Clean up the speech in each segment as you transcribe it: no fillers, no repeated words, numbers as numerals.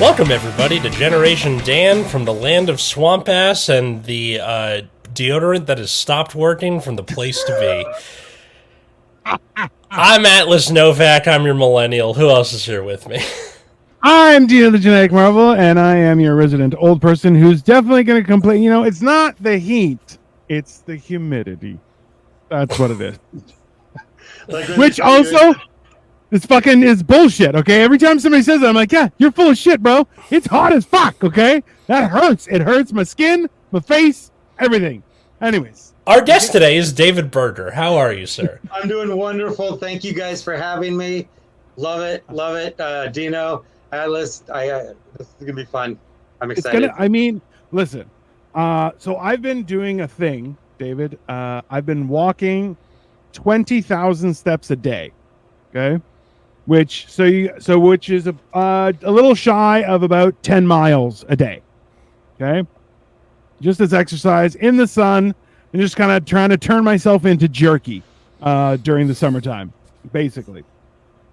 Welcome, everybody, to Generation Dan from the land of Swamp Ass and the deodorant that has stopped working from the place to be. I'm Atlas Novak. I'm your millennial. Who else is here with me? I'm Dino the Genetic Marvel, and I am your resident old person who's definitely going to complain. You know, it's not the heat, it's the humidity. That's what it is. Which also... This fucking is bullshit, okay? Every time somebody says that, I'm like, yeah, you're full of shit, bro. It's hot as fuck, okay? That hurts. It hurts my skin, my face, everything. Anyways. Our guest today is David Berger. How are you, sir? I'm doing wonderful. Thank you guys for having me. Love it. Love it. Dino, Atlas, this is going to be fun. I'm excited. Listen. So I've been doing a thing, David. I've been walking 20,000 steps a day, okay? Which is a little shy of about 10 miles a day. Okay, just as exercise in the sun and just kind of trying to turn myself into jerky during the summertime, basically.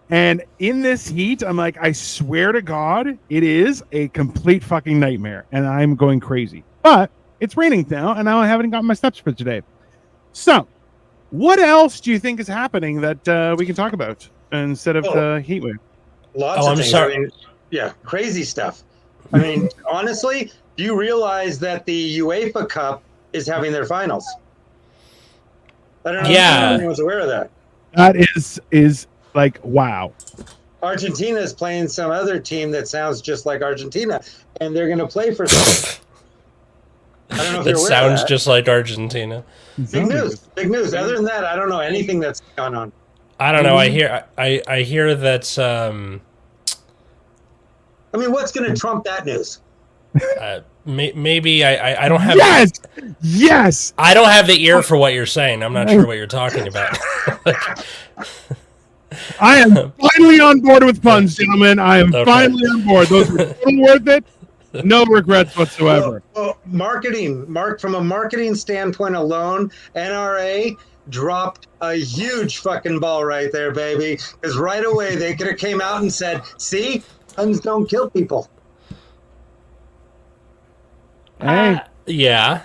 And in this heat, I'm like, I swear to God, it is a complete fucking nightmare, and I'm going crazy. But it's raining now, and now I haven't gotten my steps for today. So, what else do you think is happening that we can talk about instead of the heat wave? Lots of things. Sorry. I mean, yeah, crazy stuff. I mean, honestly, do you realize that the UEFA Cup is having their finals? I don't know if anyone's aware of that. That is like, wow. Argentina is playing some other team that sounds just like Argentina, and they're going to play for something. I don't know if That you're aware sounds of that. just like Argentina. Big news. Big news. Other than that, I don't know anything that's gone on. I don't know. I hear that. I mean, what's going to trump that news? Maybe I don't have. Yes. I don't have the ear for what you're saying. I'm not sure what you're talking about. I am finally on board with puns, gentlemen. I am finally on board. Those were totally worth it. No regrets whatsoever. Well, from a marketing standpoint alone, NRA dropped a huge fucking ball right there, baby. Because right away they could have came out and said, "See, guns don't kill people." Hey, Yeah.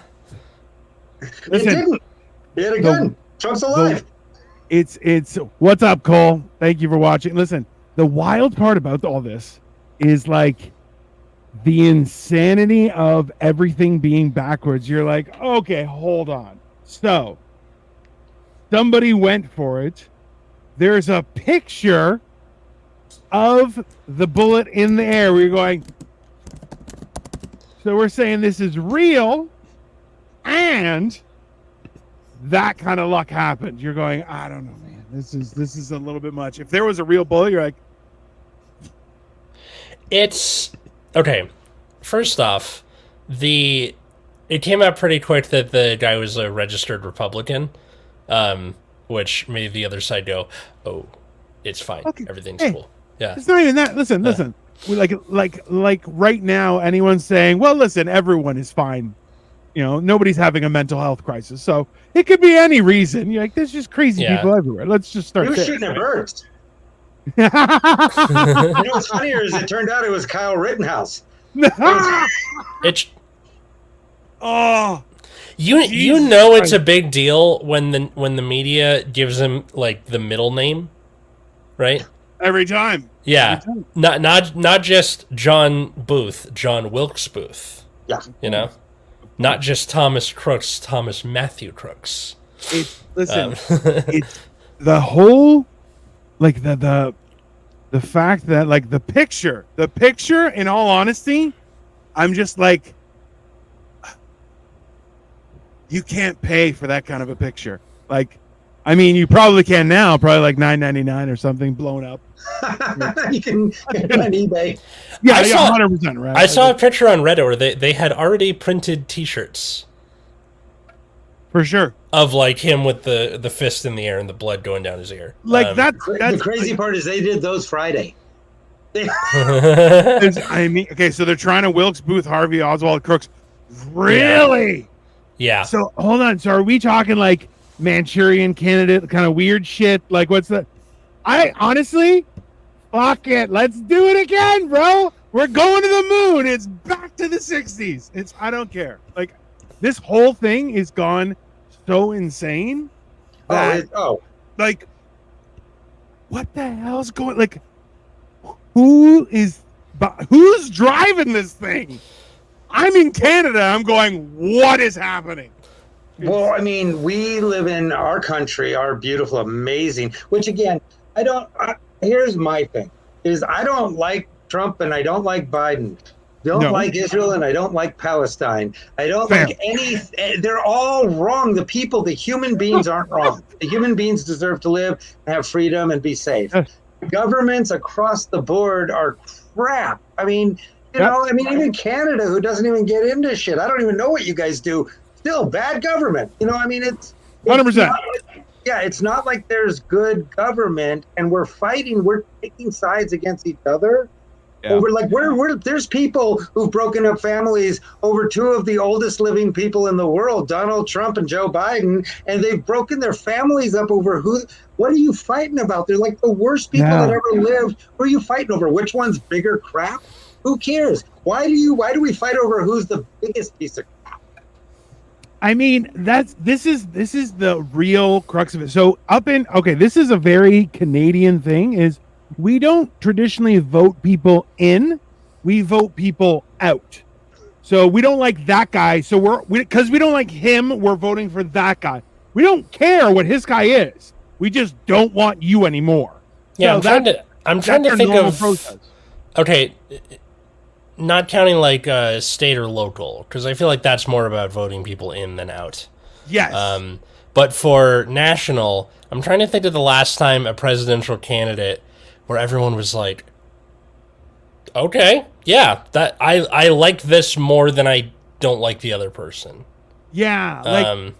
It didn't. He had a gun. Trump's alive. It's what's up, Cole? Thank you for watching. Listen, the wild part about all this is like the insanity of everything being backwards. You're like, okay, hold on. So somebody went for it. There's a picture of the bullet in the air. We're going. So we're saying this is real, and that kind of luck happened. You're going, I don't know, man. This is a little bit much. If there was a real bullet, you're like, It's okay. First off, it came out pretty quick that the guy was a registered Republican, which made the other side go, "Oh, it's fine. Okay. Everything's Hey, cool." Yeah. it's not even that. Listen. Like right now, anyone's saying, well, listen, everyone is fine. You know, nobody's having a mental health crisis. So it could be any reason. You're like, there's just crazy people everywhere. Let's just start He was there. shooting at birds. You know what's funnier is it turned out it was Kyle Rittenhouse. It's Oh, you know it's a big deal when the media gives him like the middle name, right? every time. Yeah, not just John Booth, John Wilkes Booth. Yeah. You know, not just Thomas Crooks, Thomas Matthew Crooks. It's the whole, like the fact that like the picture. In all honesty, I'm just like, you can't pay for that kind of a picture. Like, I mean, you probably can now, probably like $9.99 or something, blown up. You can get it on eBay. Yeah, I saw 100%, right? I saw a picture on Reddit where they had already printed T-shirts for sure of like him with the fist in the air and the blood going down his ear. Like that's The crazy part is they did those Friday. I mean, okay, so they're trying to Wilkes Booth, Harvey Oswald, Crooks. Really? Yeah. So hold on. So are we talking like Manchurian candidate kind of weird shit? Like what's the? I honestly, fuck it. Let's do it again, bro. We're going to the moon. It's back to the 60s. I don't care. Like, this whole thing is gone so insane that, like, what the hell's going, like, who's driving this thing? I'm in Canada. I'm going, what is happening? Well, I mean, we live in our country, our beautiful, amazing, which again, here's my thing, is I don't like Trump and I don't like Biden. Don't like Israel and I don't like Palestine. I don't like they're all wrong. The people, the human beings aren't wrong. The human beings deserve to live and have freedom and be safe. Governments across the board are crap. I mean, you know, I mean, even Canada, who doesn't even get into shit. I don't even know what you guys do. Still bad government. You know, I mean, it's 100%. It's not like there's good government and we're fighting. We're taking sides against each other. Yeah. There's people who've broken up families over two of the oldest living people in the world, Donald Trump and Joe Biden, and they've broken their families up over what are you fighting about? They're like the worst people that ever lived. Who are you fighting over? Which one's bigger crap? Who cares? Why do we fight over who's the biggest piece of crap? I mean, this is the real crux of it. So this is a very Canadian thing, is we don't traditionally vote people in, we vote people out. So we don't like that guy. So because we don't like him, we're voting for that guy. We don't care what his guy is. We just don't want you anymore. Yeah, so I'm trying to think of process. Okay, not counting like state or local, because I feel like that's more about voting people in than out. Yes. But for national, I'm trying to think of the last time a presidential candidate where everyone was like, okay, yeah, that I like this more than I don't like the other person. Yeah,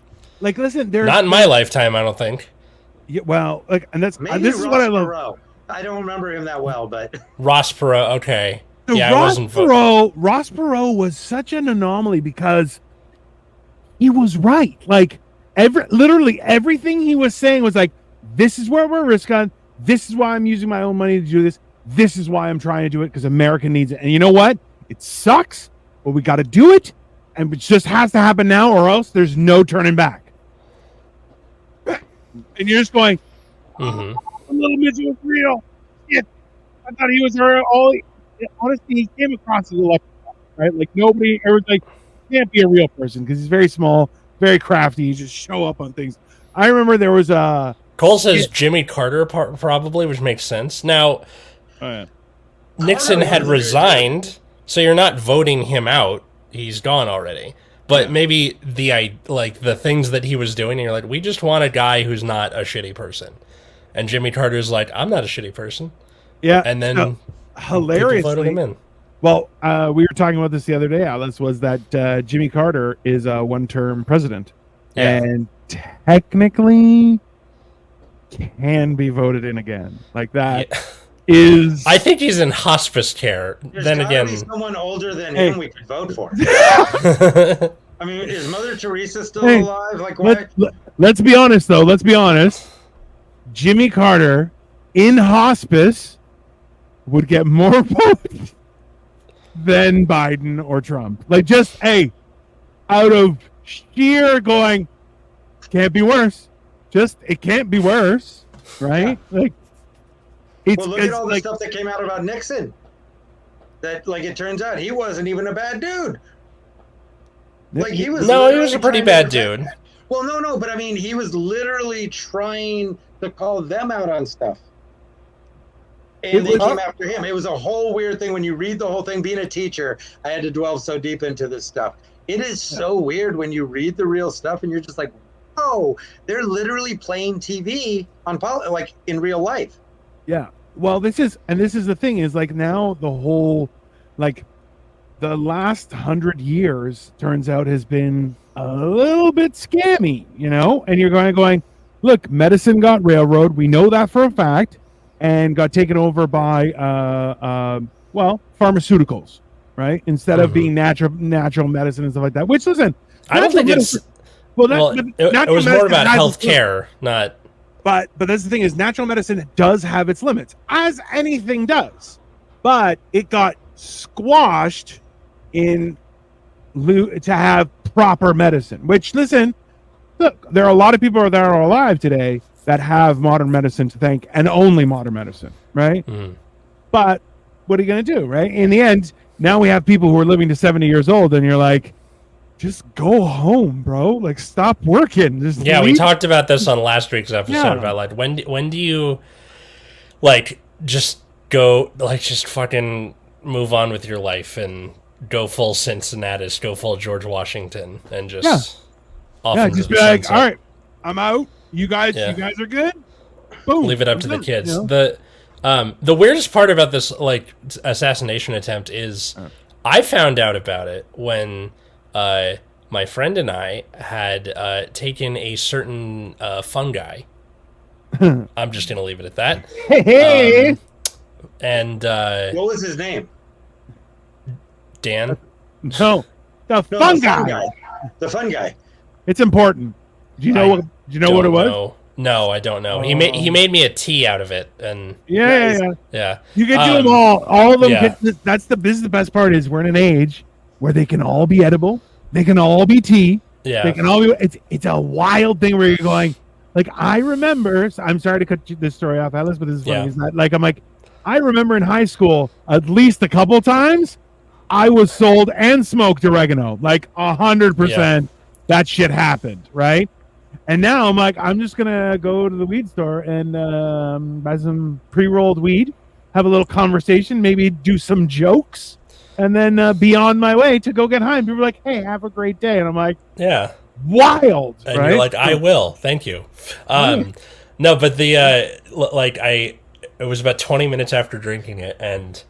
like listen, there's not in my lifetime, I don't think. Yeah, well, like, and this is what I love. Perot. I don't remember him that well, but Ross Perot, okay. So yeah, Ross Perot was such an anomaly because he was right. Like literally everything he was saying was like, this is where we're risking. This is why I'm using my own money to do this. This is why I'm trying to do it, because America needs it. And you know what? It sucks, but we got to do it. And it just has to happen now, or else there's no turning back. And you're just going, the little midget was real. Shit. I thought he was honestly, he came across as electric, right? Like everyone's like, he can't be a real person because he's very small, very crafty. He just show up on things. I remember there was a... Cole says Jimmy Carter probably, which makes sense. Now, Nixon had resigned, so you're not voting him out. He's gone already. But maybe the things that he was doing, and you're like, we just want a guy who's not a shitty person. And Jimmy Carter's like, I'm not a shitty person. Yeah. And then hilariously voted him in. Well, we were talking about this the other day, Alice, was that Jimmy Carter is a one-term president. Yeah. And technically can be voted in again. Like that is... I think he's in hospice care. There's gotta be someone older than him we could vote for. I mean, is Mother Teresa still alive? Like, why? Let's be honest, though. Let's be honest. Jimmy Carter in hospice would get more votes than Biden or Trump. Like, just, out of sheer going, can't be worse. Just, it can't be worse, right? Like, look at all the stuff that came out about Nixon. That, like, it turns out he wasn't even a bad dude. Like, he was... No, he was a pretty bad dude. Well, no, but I mean, he was literally trying to call them out on stuff. And they came after him. It was a whole weird thing. When you read the whole thing, being a teacher, I had to delve so deep into this stuff. It is so weird when you read the real stuff and you're just like, oh, they're literally playing TV on like in real life. Yeah. Well, this is the thing is, like, now the whole, like, the last 100 years turns out has been a little bit scammy, you know, and you're going, look, medicine got railroad. We know that for a fact, and got taken over by, pharmaceuticals, right? Instead of being natural medicine and stuff like that, which, listen, I don't think it's... it was more about healthcare, not... But that's the thing is, natural medicine does have its limits, as anything does. But it got squashed in to have proper medicine. Which, listen, look, there are a lot of people that are alive today that have modern medicine to thank, and only modern medicine, right? But what are you going to do, right? In the end, now we have people who are living to 70 years old, and you're like, just go home, bro. Like, stop working. Just we talked about this on last week's episode about like when do you like just go, like, just fucking move on with your life and go full Cincinnatus, go full George Washington, and just just be like, all right, I'm out. You guys are good. Boom. Leave it up to the kids. You know? The weirdest part about this like assassination attempt is I found out about it when my friend and I had taken a certain fungi. I'm just gonna leave it at that. Hey. And what was his name? Dan? No, the fungi. The fun guy. It's important. Do you know what? Do you know what it was? No, I don't know. He made me a tea out of it, and yeah. You can do them all. All of them. Yeah. This is the best part. Is we're in an age where they can all be edible. They can all be tea. Yeah. They can all be. It's a wild thing where you're going. Like, I remember. I'm sorry to cut this story off, Alice, but this is funny. Yeah. Is that like I'm like, I remember in high school at least a couple times I was sold and smoked oregano. Like 100%. That shit happened, right? And now I'm like, I'm just gonna go to the weed store and buy some pre-rolled weed, have a little conversation, maybe do some jokes, and then be on my way to go get high. And people are like, "Hey, have a great day," and I'm like, yeah, wild, and right? you're like, "I will, thank you." No, but the it was about 20 minutes after drinking it, and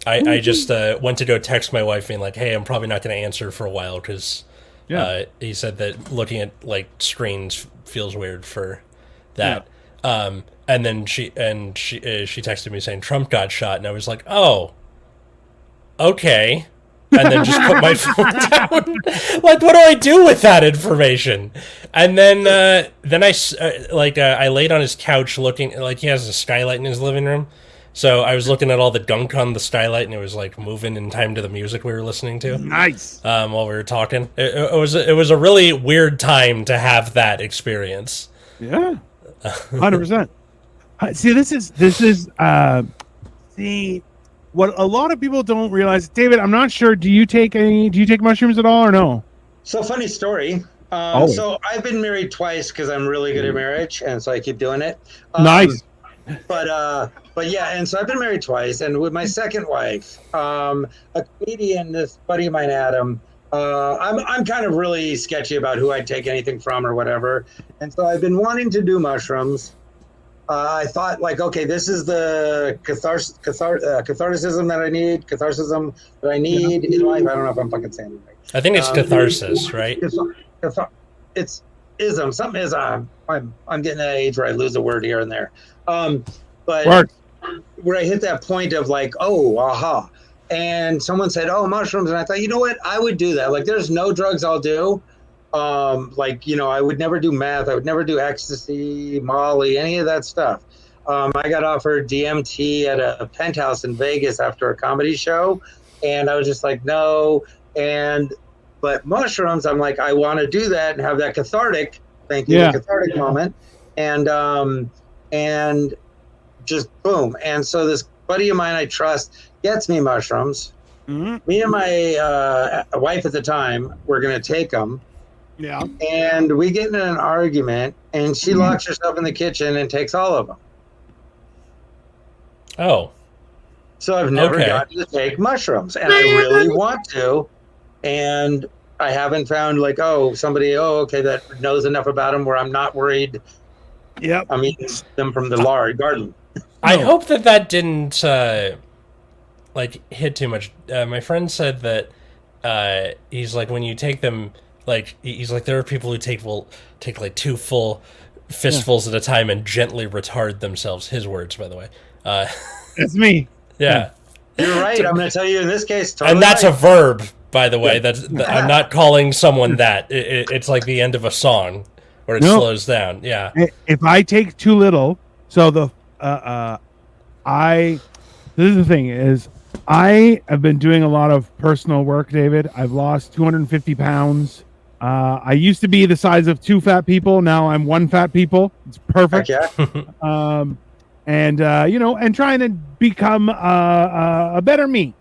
I just went to go text my wife, being like, "Hey, I'm probably not going to answer for a while because." He said that looking at like screens feels weird for that. And then she texted me saying Trump got shot, and I was like, oh, okay. And then just put my phone down. Like, what do I do with that information? And then I laid on his couch looking, like, he has a skylight in his living room. So I was looking at all the gunk on the skylight, and it was like moving in time to the music we were listening to. Nice. While we were talking, it was a really weird time to have that experience. Yeah, 100%. See, this is what a lot of people don't realize. David, I'm not sure. Do you take mushrooms at all or no? So funny story. So I've been married twice because I'm really good at marriage, and so I keep doing it. Nice. But yeah, and so I've been married twice, and with my second wife, a comedian, this buddy of mine, Adam. I'm kind of really sketchy about who I'd take anything from or whatever, and so I've been wanting to do mushrooms. I thought, like, okay, this is the catharticism that I need in life. I don't know if I'm fucking saying it right. I think it's catharsis, right? It's ism. Something is. I'm getting that age where I lose a word here and there. But where I hit that point of like, oh, aha. And someone said, oh, mushrooms. And I thought, you know what? I would do that. Like, there's no drugs I'll do. Like, you know, I would never do meth. I would never do ecstasy, Molly, any of that stuff. I got offered DMT at a penthouse in Vegas after a comedy show. And I was just like, no. But mushrooms, I'm like, I want to do that and have that cathartic, cathartic moment. And just boom. And so this buddy of mine I trust gets me mushrooms. Mm-hmm. Me and my wife at the time were going to take them. Yeah. And we get in an argument, and she locks herself in the kitchen and takes all of them. Oh. So I've never gotten to take mushrooms, and I really want to. And I haven't found like, somebody, that knows enough about them where I'm not worried. Yep. I'm eating them from the garden. I hope that didn't hit too much. My friend said that he's like, when you take them, like, he's like, there are people who take like 2 full fistfuls at a time and gently retard themselves. His words, by the way. It's me. Yeah. You're right. I'm going to tell you in this case. Totally and that's right. a verb, by the way. I'm not calling someone that. It's like the end of a song where it slows down. Yeah. If I take too little, so this is the thing is, I have been doing a lot of personal work, David. I've lost 250 pounds. I used to be the size of 2 fat people. Now I'm 1 fat people. It's perfect. Heck yeah. And and trying to become a better me.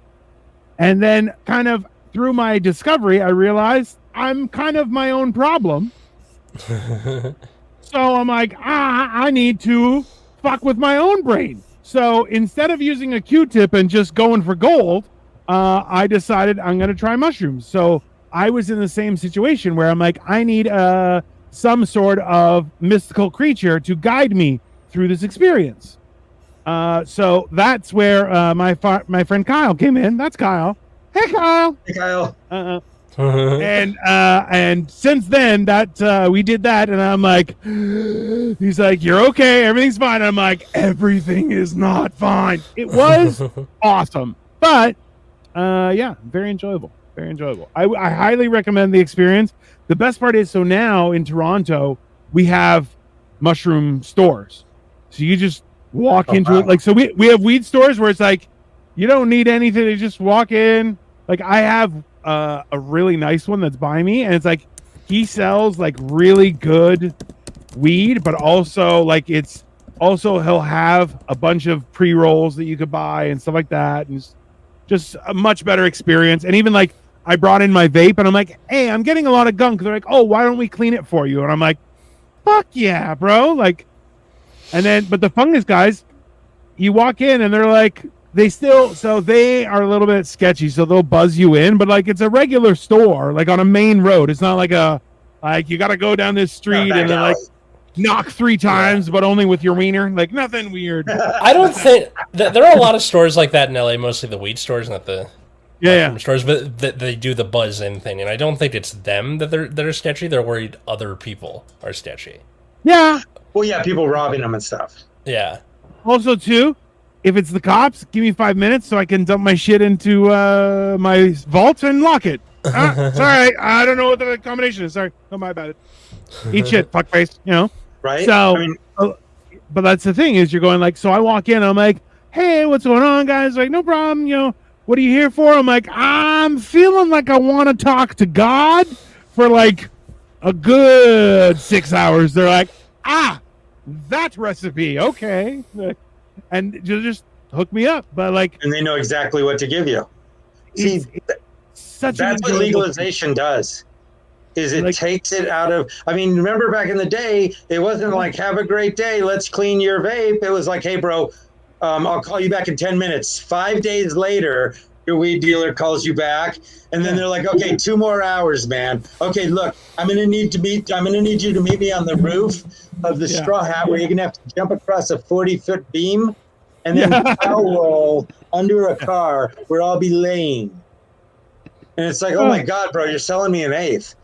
And then kind of through my discovery, I realized I'm kind of my own problem. So I'm like, I need to fuck with my own brain. So instead of using a Q-tip and just going for gold, I decided I'm going to try mushrooms. So I was in the same situation where I'm like, I need some sort of mystical creature to guide me through this experience. So that's where my friend Kyle came in. That's Kyle. Hey, Kyle. Hey, Kyle. And since then that we did that, and I'm like, he's like, you're okay, everything's fine. I'm like, everything is not fine. It was awesome, but yeah, very enjoyable. Very enjoyable. I highly recommend the experience. The best part is, so now in Toronto we have mushroom stores, so you just walk into it. Like, so we have weed stores where it's like you don't need anything, you just walk in. Like, I have a really nice one that's by me, and it's like he sells like really good weed, but also like it's also he'll have a bunch of pre-rolls that you could buy and stuff like that, and it's just a much better experience. And even like I brought in my vape, and I'm like, hey, I'm getting a lot of gunk. They're like, oh, why don't we clean it for you? And I'm like, fuck yeah, bro. Like, and then but the fungus guys, you walk in and they're like, they are a little bit sketchy, so they'll buzz you in, but like it's a regular store, like on a main road. It's not like you got to go down this street and then like knock 3 times, but only with your wiener. Like, nothing weird. I don't think that there are a lot of stores like that in LA, mostly the weed stores, not the stores, but they do the buzz in thing, and I don't think it's them that are sketchy. They're worried other people are sketchy. Yeah. Well, yeah, people robbing them and stuff. Yeah. Also, too, if it's the cops, give me 5 minutes so I can dump my shit into my vault and lock it. Sorry, I don't know what the combination is. Sorry, no, my bad. Eat shit, fuckface. Right? So, I mean, but that's the thing is, you're going like, so I walk in, I'm like, hey, what's going on, guys? Like, no problem. What are you here for? I'm like, I'm feeling like I want to talk to God for like a good 6 hours. They're like, that recipe, okay. And just hook me up, but like, and they know exactly what to give you. See, that's what legalization does. Is it takes it out of? I mean, remember back in the day, it wasn't like have a great day, let's clean your vape. It was like, hey, bro, I'll call you back in 10 minutes. 5 days later, your weed dealer calls you back, and then they're like, okay, 2 more hours, man. Okay, look, I'm gonna need you to meet me on the roof of the straw hat, where you're gonna have to jump across a 40-foot beam and then power roll under a car where I'll be laying. And it's like, oh my God, bro, you're selling me an eighth.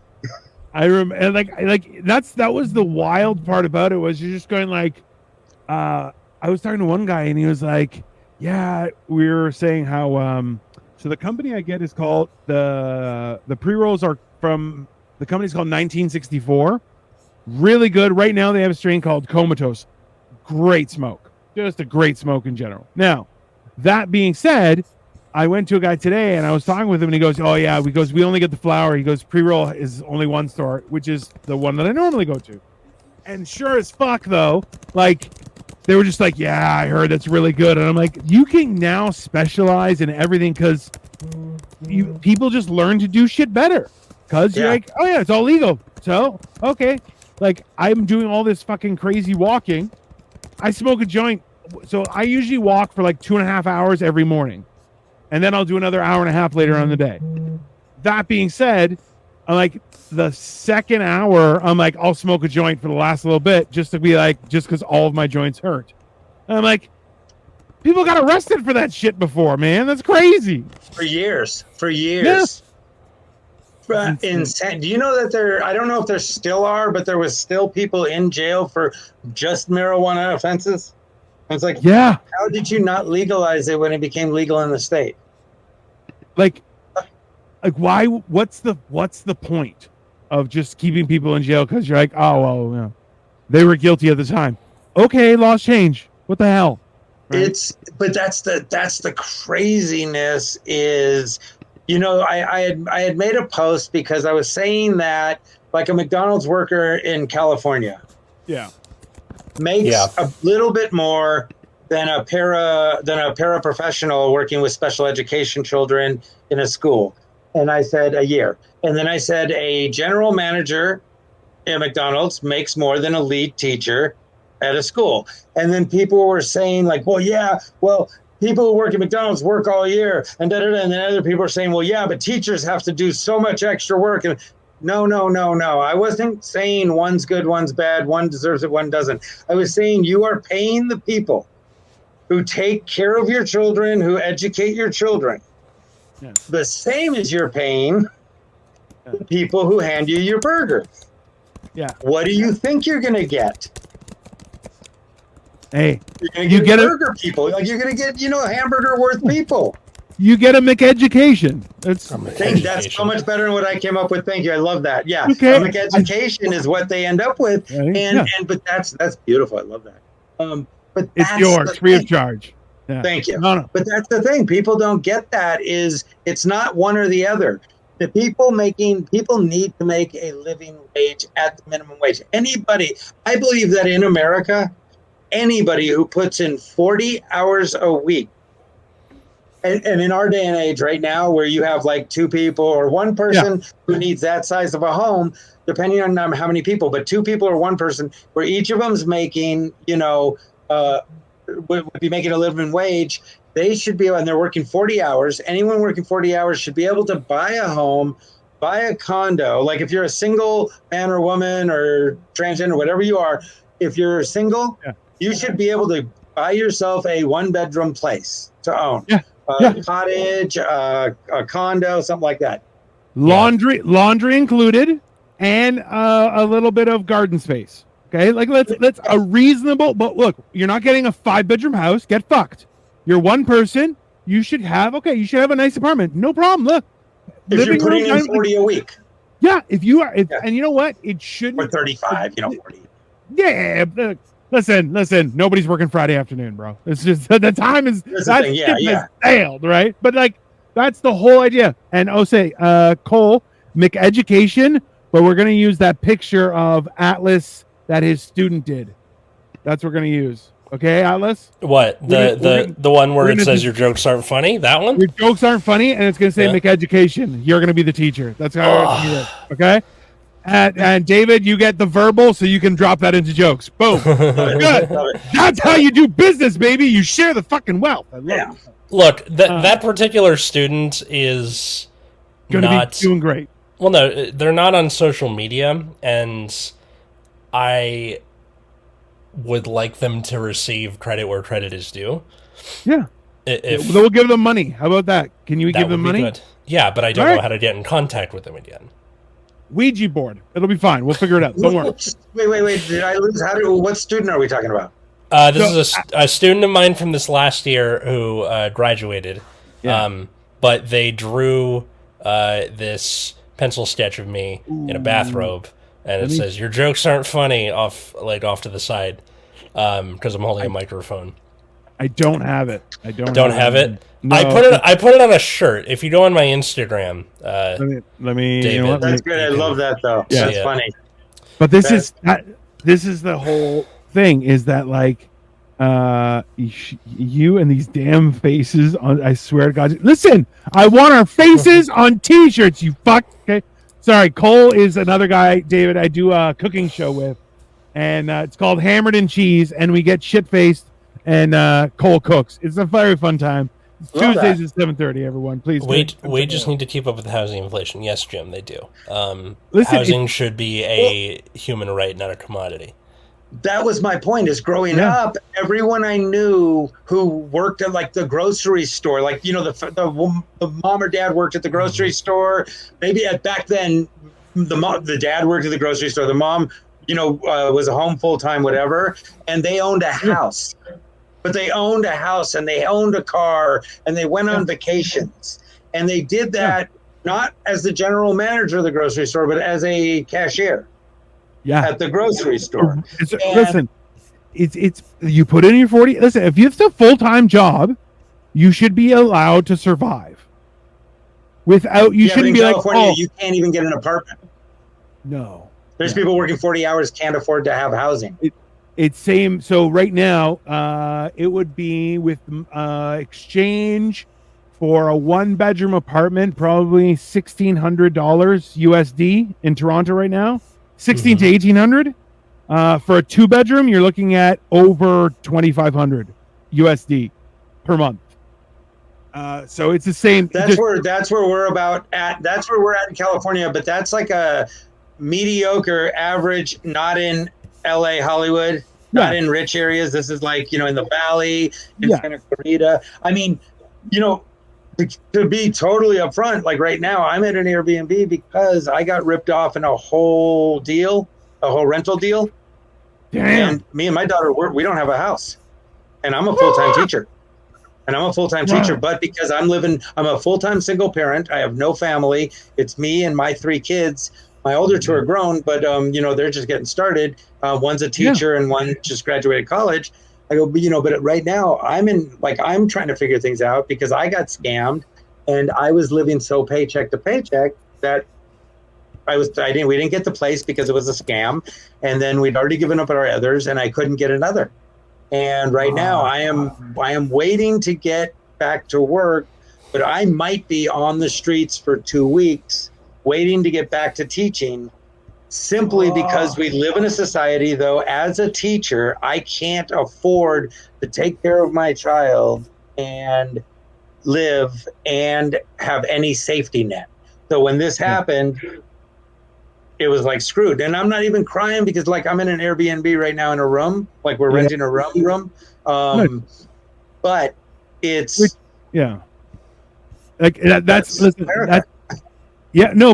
I remember, and like that was the wild part about it, was you're just going like, I was talking to one guy and he was like, yeah, we were saying how so the company I get is called the pre-rolls are from the company's called 1964. Really good. Right now they have a strain called Comatose. Great smoke. Just a great smoke in general. Now, that being said, I went to a guy today and I was talking with him and he goes, oh yeah, we only get the flower. He goes, pre-roll is only one store, which is the one that I normally go to. And sure as fuck though, like they were just like, yeah, I heard that's really good. And I'm like, you can now specialize in everything because people just learn to do shit better. Because you're like, oh yeah, it's all legal. So, okay. Like, I'm doing all this fucking crazy walking. I smoke a joint. So I usually walk for like 2.5 hours every morning. And then I'll do another hour and a half later on the day. That being said, I'm like, the second hour, I'm like, I'll smoke a joint for the last little bit just to be like, just because all of my joints hurt. And I'm like, people got arrested for that shit before, man. That's crazy. For years. Yeah. Insane. Do you know that I don't know if there still are, but there was still people in jail for just marijuana offenses? And it's like, yeah, how did you not legalize it when it became legal in the state? Like why? What's the point of just keeping people in jail? Because you're like, oh well, they were guilty at the time. Okay, laws change. What the hell? Right? But that's the craziness is, I had made a post because I was saying that like a McDonald's worker in California Yeah. makes a little bit more than a paraprofessional working with special education children in a school. And I said a year. And then I said a general manager at McDonald's makes more than a lead teacher at a school. And then people were saying like, people who work at McDonald's work all year and da, da, da. And then other people are saying, well, yeah, but teachers have to do so much extra work. And no. I wasn't saying one's good, one's bad, one deserves it, one doesn't. I was saying you are paying the people who take care of your children, who educate your children, the same as you're paying the people who hand you your burger. Yeah. What do you think you're going to get? Hey, you're going to get burger people. Like you're going to get, hamburger worth people. You get a McEducation. That's so much better than what I came up with. Thank you. I love that. Yeah. Okay. A McEducation is what they end up with. But that's beautiful. I love that. But it's yours, free of charge. Yeah. Thank you. No. But that's the thing. People don't get that is it's not one or the other. The people need to make a living wage at the minimum wage. I believe that in America, anybody who puts in 40 hours a week, and in our day and age right now, where you have like two people or one person who needs that size of a home, depending on how many people, but two people or one person, where each of them's making, would be making a living wage, they should be, and they're working 40 hours. Anyone working 40 hours should be able to buy a home, buy a condo. Like if you're a single man or woman or transgender, whatever you are, if you're single, you should be able to buy yourself a 1-bedroom place to own. A cottage, a condo, something like that. Laundry included, and a little bit of garden space. Okay, like let's a reasonable. But look, you're not getting a 5-bedroom house. Get fucked. You're one person. You should have a nice apartment. No problem. Look, if you're putting in 40 a week. Yeah, if you are, and you know what, it shouldn't. Or 35, 40. Yeah. Listen. Nobody's working Friday afternoon, bro. It's just the time is sailed, right? But like that's the whole idea. And Cole, McEducation, but we're gonna use that picture of Atlas that his student did. That's what we're gonna use. Okay, Atlas? What? The one where it says your jokes aren't funny? That one? Your jokes aren't funny, and it's gonna say McEducation. You're gonna be the teacher. That's how we're gonna do it. Okay? And David, you get the verbal, so you can drop that into jokes. Boom. Good. That's how you do business, baby. You share the fucking wealth. I love it. Look, that particular student is going to be doing great. Well, no, they're not on social media, and I would like them to receive credit where credit is due. Yeah. We'll give them money. How about that? Can you give them money? Good. Yeah, but I don't know how to get in contact with them again. Ouija board. It'll be fine. We'll figure it out. Don't worry. Wait. Did I lose? What student are we talking about? This is a student of mine from this last year who graduated. Yeah. But they drew this pencil sketch of me in a bathrobe, and it says, "Your jokes aren't funny," off to the side, because I'm holding a microphone. I don't have it. I don't have it. No. I put it on a shirt. If you go on my Instagram, let me. David, you know what? That's good. I love that though. Yeah, that's funny. But this is the whole thing. Is that like, you and these damn faces on? I swear to God. Listen, I want our faces on T-shirts. You fuck. Okay. Sorry, Cole is another guy. David, I do a cooking show with, and it's called Hammered and Cheese, and we get shit faced. And Cole cooks. It's a very fun time. Tuesdays at 7:30. Everyone, please. We just need to keep up with the housing inflation. Yes, Jim, they do. Housing should be a human right, not a commodity. That was my point. Is growing up, everyone I knew who worked at like the grocery store, like the mom or dad worked at the grocery store. Maybe back then, the dad worked at the grocery store. The mom, was a home full time, whatever, and they owned a house. But they owned a house and they owned a car and they went on vacations. And they did that not as the general manager of the grocery store, but as a cashier at the grocery store. Listen, it's you put in your 40. Listen, if it's a full-time job, you should be allowed to survive. Without you Yeah, but shouldn't in be California, like, oh, you can't even get an apartment. no. There's people working 40 hours can't afford to have housing. It's same. So right now, it would be with exchange for a 1-bedroom apartment, probably $1,600 USD in Toronto right now, 16 to 1,800. For a 2-bedroom, you're looking at over 2,500 USD per month. So it's the same. That's where we're about at. That's where we're at in California, but that's like a mediocre average, not in LA, Hollywood, not in rich areas. This is like, in the Valley, in Santa Clarita. I mean, to be totally upfront, like right now, I'm at an Airbnb because I got ripped off in a whole rental deal. Damn. And me and my daughter, we don't have a house. And I'm a full-time teacher. But because I'm a full-time single parent. I have no family. It's me and my 3 kids. My older 2 are grown, but they're just getting started. One's a teacher and one just graduated college. I go, but right now I'm trying to figure things out because I got scammed and I was living so paycheck to paycheck that we didn't get the place because it was a scam, and then we'd already given up on our others and I couldn't get another. And right now I am waiting to get back to work, but I might be on the streets for 2 weeks waiting to get back to teaching, simply because we live in a society, though, as a teacher, I can't afford to take care of my child and live and have any safety net. So when this happened, it was like screwed. And I'm not even crying because I'm in an Airbnb right now in a room, like we're renting a room. But it's like that's but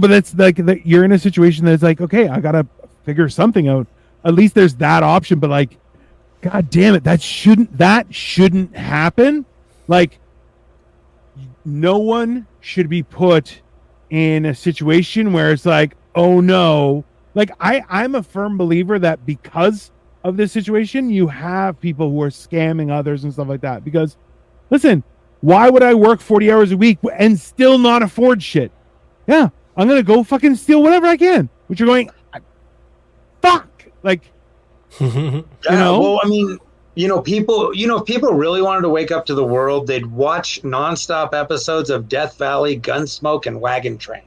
that's like you're in a situation that's like, okay, I gotta figure something out. At least there's that option, but like, god damn it, that shouldn't happen. Like, no one should be put in a situation where it's like, oh no. Like, I'm a firm believer that because of this situation, you have people who are scamming others and stuff like that. Because, listen, why would I work 40 hours a week and still not afford shit? Yeah, I'm going to go fucking steal whatever I can. Which you're going, fuck. Like, Well, I mean, people, if people really wanted to wake up to the world, they'd watch nonstop episodes of Death Valley, Gunsmoke, and Wagon Train.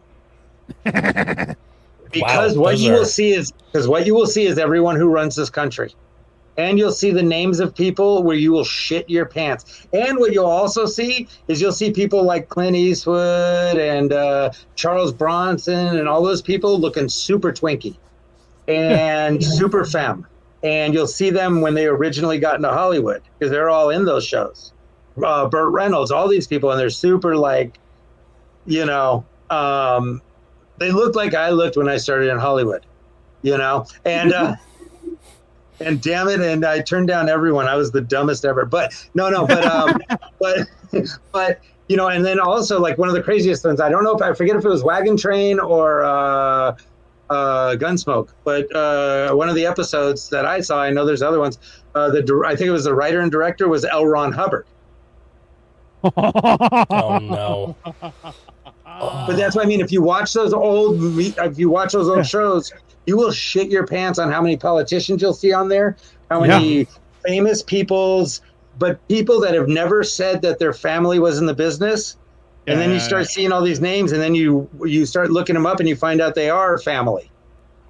Because what you will see is everyone who runs this country. And you'll see the names of people where you will shit your pants. And what you'll also see is you'll see people like Clint Eastwood and Charles Bronson and all those people looking super twinky and super femme. And you'll see them when they originally got into Hollywood because they're all in those shows. Burt Reynolds, all these people, and they're super like, they look like I looked when I started in Hollywood, and and damn it, and I turned down everyone. I was the dumbest ever. But but and then also like one of the craziest ones. I don't know if I forget if it was Wagon Train or Gunsmoke, but one of the episodes that I saw, I know there's other ones. I think it was the writer and director was L. Ron Hubbard. Oh no. But that's what I mean. If you watch those old shows, you will shit your pants on how many politicians you'll see on there, how many famous people that have never said that their family was in the business. And then you start seeing all these names, and then you start looking them up, and you find out they are family,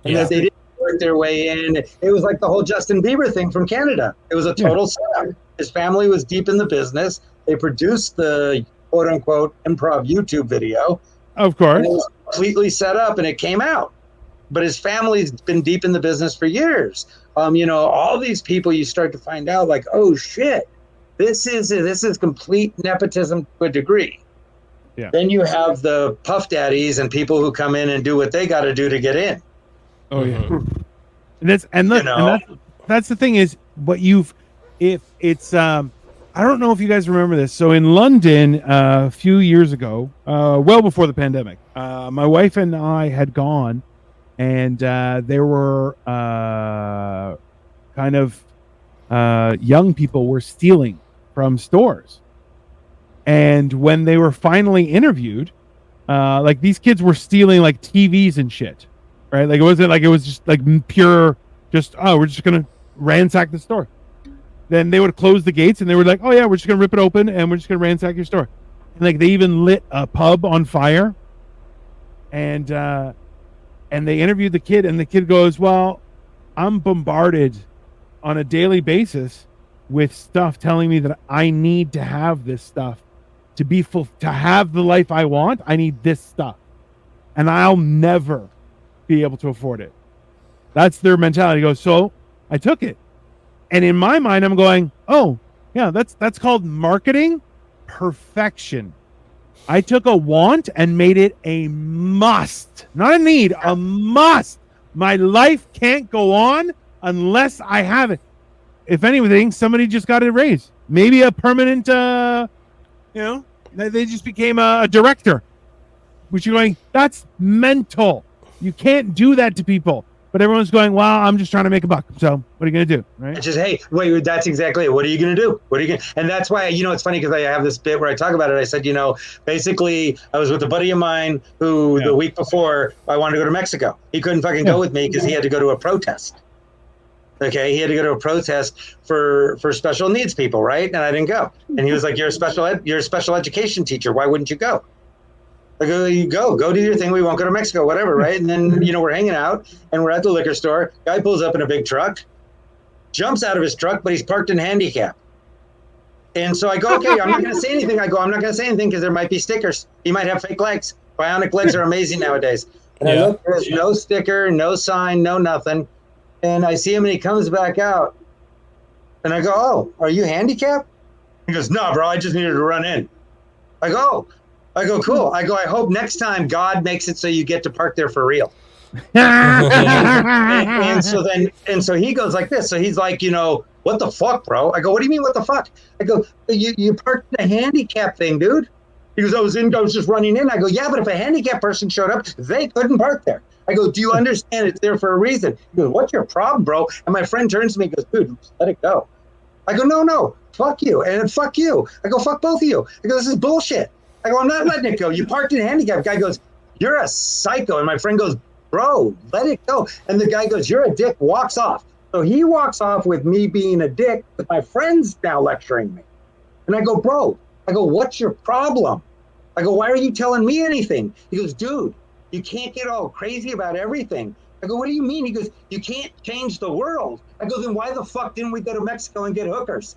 and that they didn't work their way in. It was like the whole Justin Bieber thing from Canada. It was a total setup. His family was deep in the business. They produced the quote unquote improv YouTube video. Of course. And it was completely set up and it came out. But his family's been deep in the business for years. All these people you start to find out like, oh shit, this is complete nepotism to a degree. Yeah. Then you have the puff daddies and people who come in and do what they got to do to get in. Oh yeah. And that's the thing is I don't know if you guys remember this. So in London, a few years ago, well before the pandemic, my wife and I had gone, and there were kind of young people were stealing from stores. And when they were finally interviewed, like these kids were stealing like TVs and shit, right? Like it wasn't like it was just like pure, just we're just gonna ransack the store. Then they would close the gates and they were like, oh yeah, we're just gonna rip it open and we're just gonna ransack your store. And like they even lit a pub on fire. And they interviewed the kid, and the kid goes, well, I'm bombarded on a daily basis with stuff telling me that I need to have this stuff to be full, to have the life I want. I need this stuff, and I'll never be able to afford it. That's their mentality. He goes, so I took it, and in my mind, I'm going, oh yeah, that's called marketing perfection. I took a want and made it a must, not a need, a must. My life can't go on unless I have it. If anything, somebody just got a raise, maybe a permanent, they just became a director, which you're going, that's mental. You can't do that to people. But everyone's going, well, I'm just trying to make a buck. So what are you going to do? Right? It's just, hey, wait, that's exactly it. What are you going to do? What are you going to, and that's why, it's funny because I have this bit where I talk about it. I said, basically I was with a buddy of mine who the week before I wanted to go to Mexico. He couldn't fucking go with me because he had to go to a protest. Okay. He had to go to a protest for special needs people. Right. And I didn't go. And he was like, you're a special education teacher. Why wouldn't you go? I go, you go do your thing. We won't go to Mexico, whatever, right? And then, we're hanging out and we're at the liquor store. Guy pulls up in a big truck, jumps out of his truck, but he's parked in handicap. And so I go, okay, I'm not going to say anything. I'm not going to say anything because there might be stickers. He might have fake legs. Bionic legs are amazing nowadays. And I look, there's no sticker, no sign, no nothing. And I see him and he comes back out. And I go, oh, are you handicapped? He goes, no, bro, I just needed to run in. I go, cool. I hope next time God makes it so you get to park there for real. and so he goes like this. So he's like, what the fuck, bro? I go, what do you mean, what the fuck? I go, you parked in a handicap thing, dude. He goes, I was just running in. I go, yeah, but if a handicapped person showed up, they couldn't park there. I go, do you understand it's there for a reason? He goes, what's your problem, bro? And my friend turns to me and goes, dude, just let it go. I go, no, fuck you. And fuck you. I go, fuck both of you. I go, this is bullshit. I go, I'm not letting it go. You parked in a handicap. Guy goes, you're a psycho. And my friend goes, bro, let it go. And the guy goes, you're a dick, walks off. So he walks off with me being a dick, but my friend's now lecturing me. And I go, bro, what's your problem? I go, why are you telling me anything? He goes, dude, you can't get all crazy about everything. I go, what do you mean? He goes, you can't change the world. I go, then why the fuck didn't we go to Mexico and get hookers?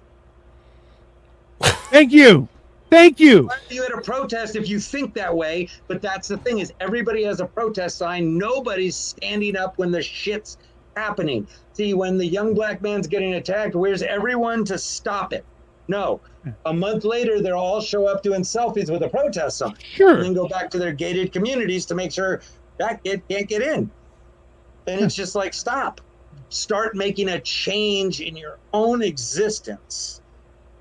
Thank you. You at a protest if you think that way, but that's the thing is everybody has a protest sign. Nobody's standing up when the shit's happening. See, when the young black man's getting attacked, where's everyone to stop it? No. A month later, they'll all show up doing selfies with a protest sign. Sure. And then go back to their gated communities to make sure that kid can't get in. And it's just like, stop. Start making a change in your own existence.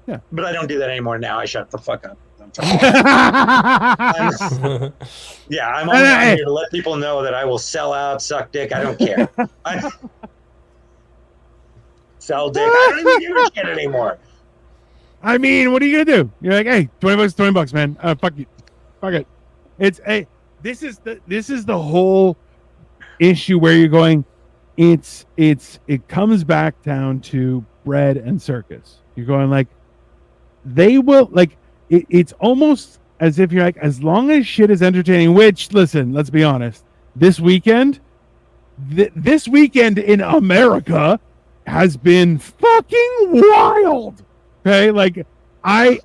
Yeah. But I don't do that anymore now. I shut the fuck up. I'm only out here to let people know that I will sell out, suck dick. I don't care. Sell dick. I don't even give a shit anymore. I mean, what are you gonna do? You're like, hey, $20, man. Fuck you. Fuck it. It's this is the whole issue where you're going. It comes back down to bread and circus. You're going like, they will like it's almost as if you're like, as long as shit is entertaining, which, listen, let's be honest, this weekend in America has been fucking wild. Okay, like I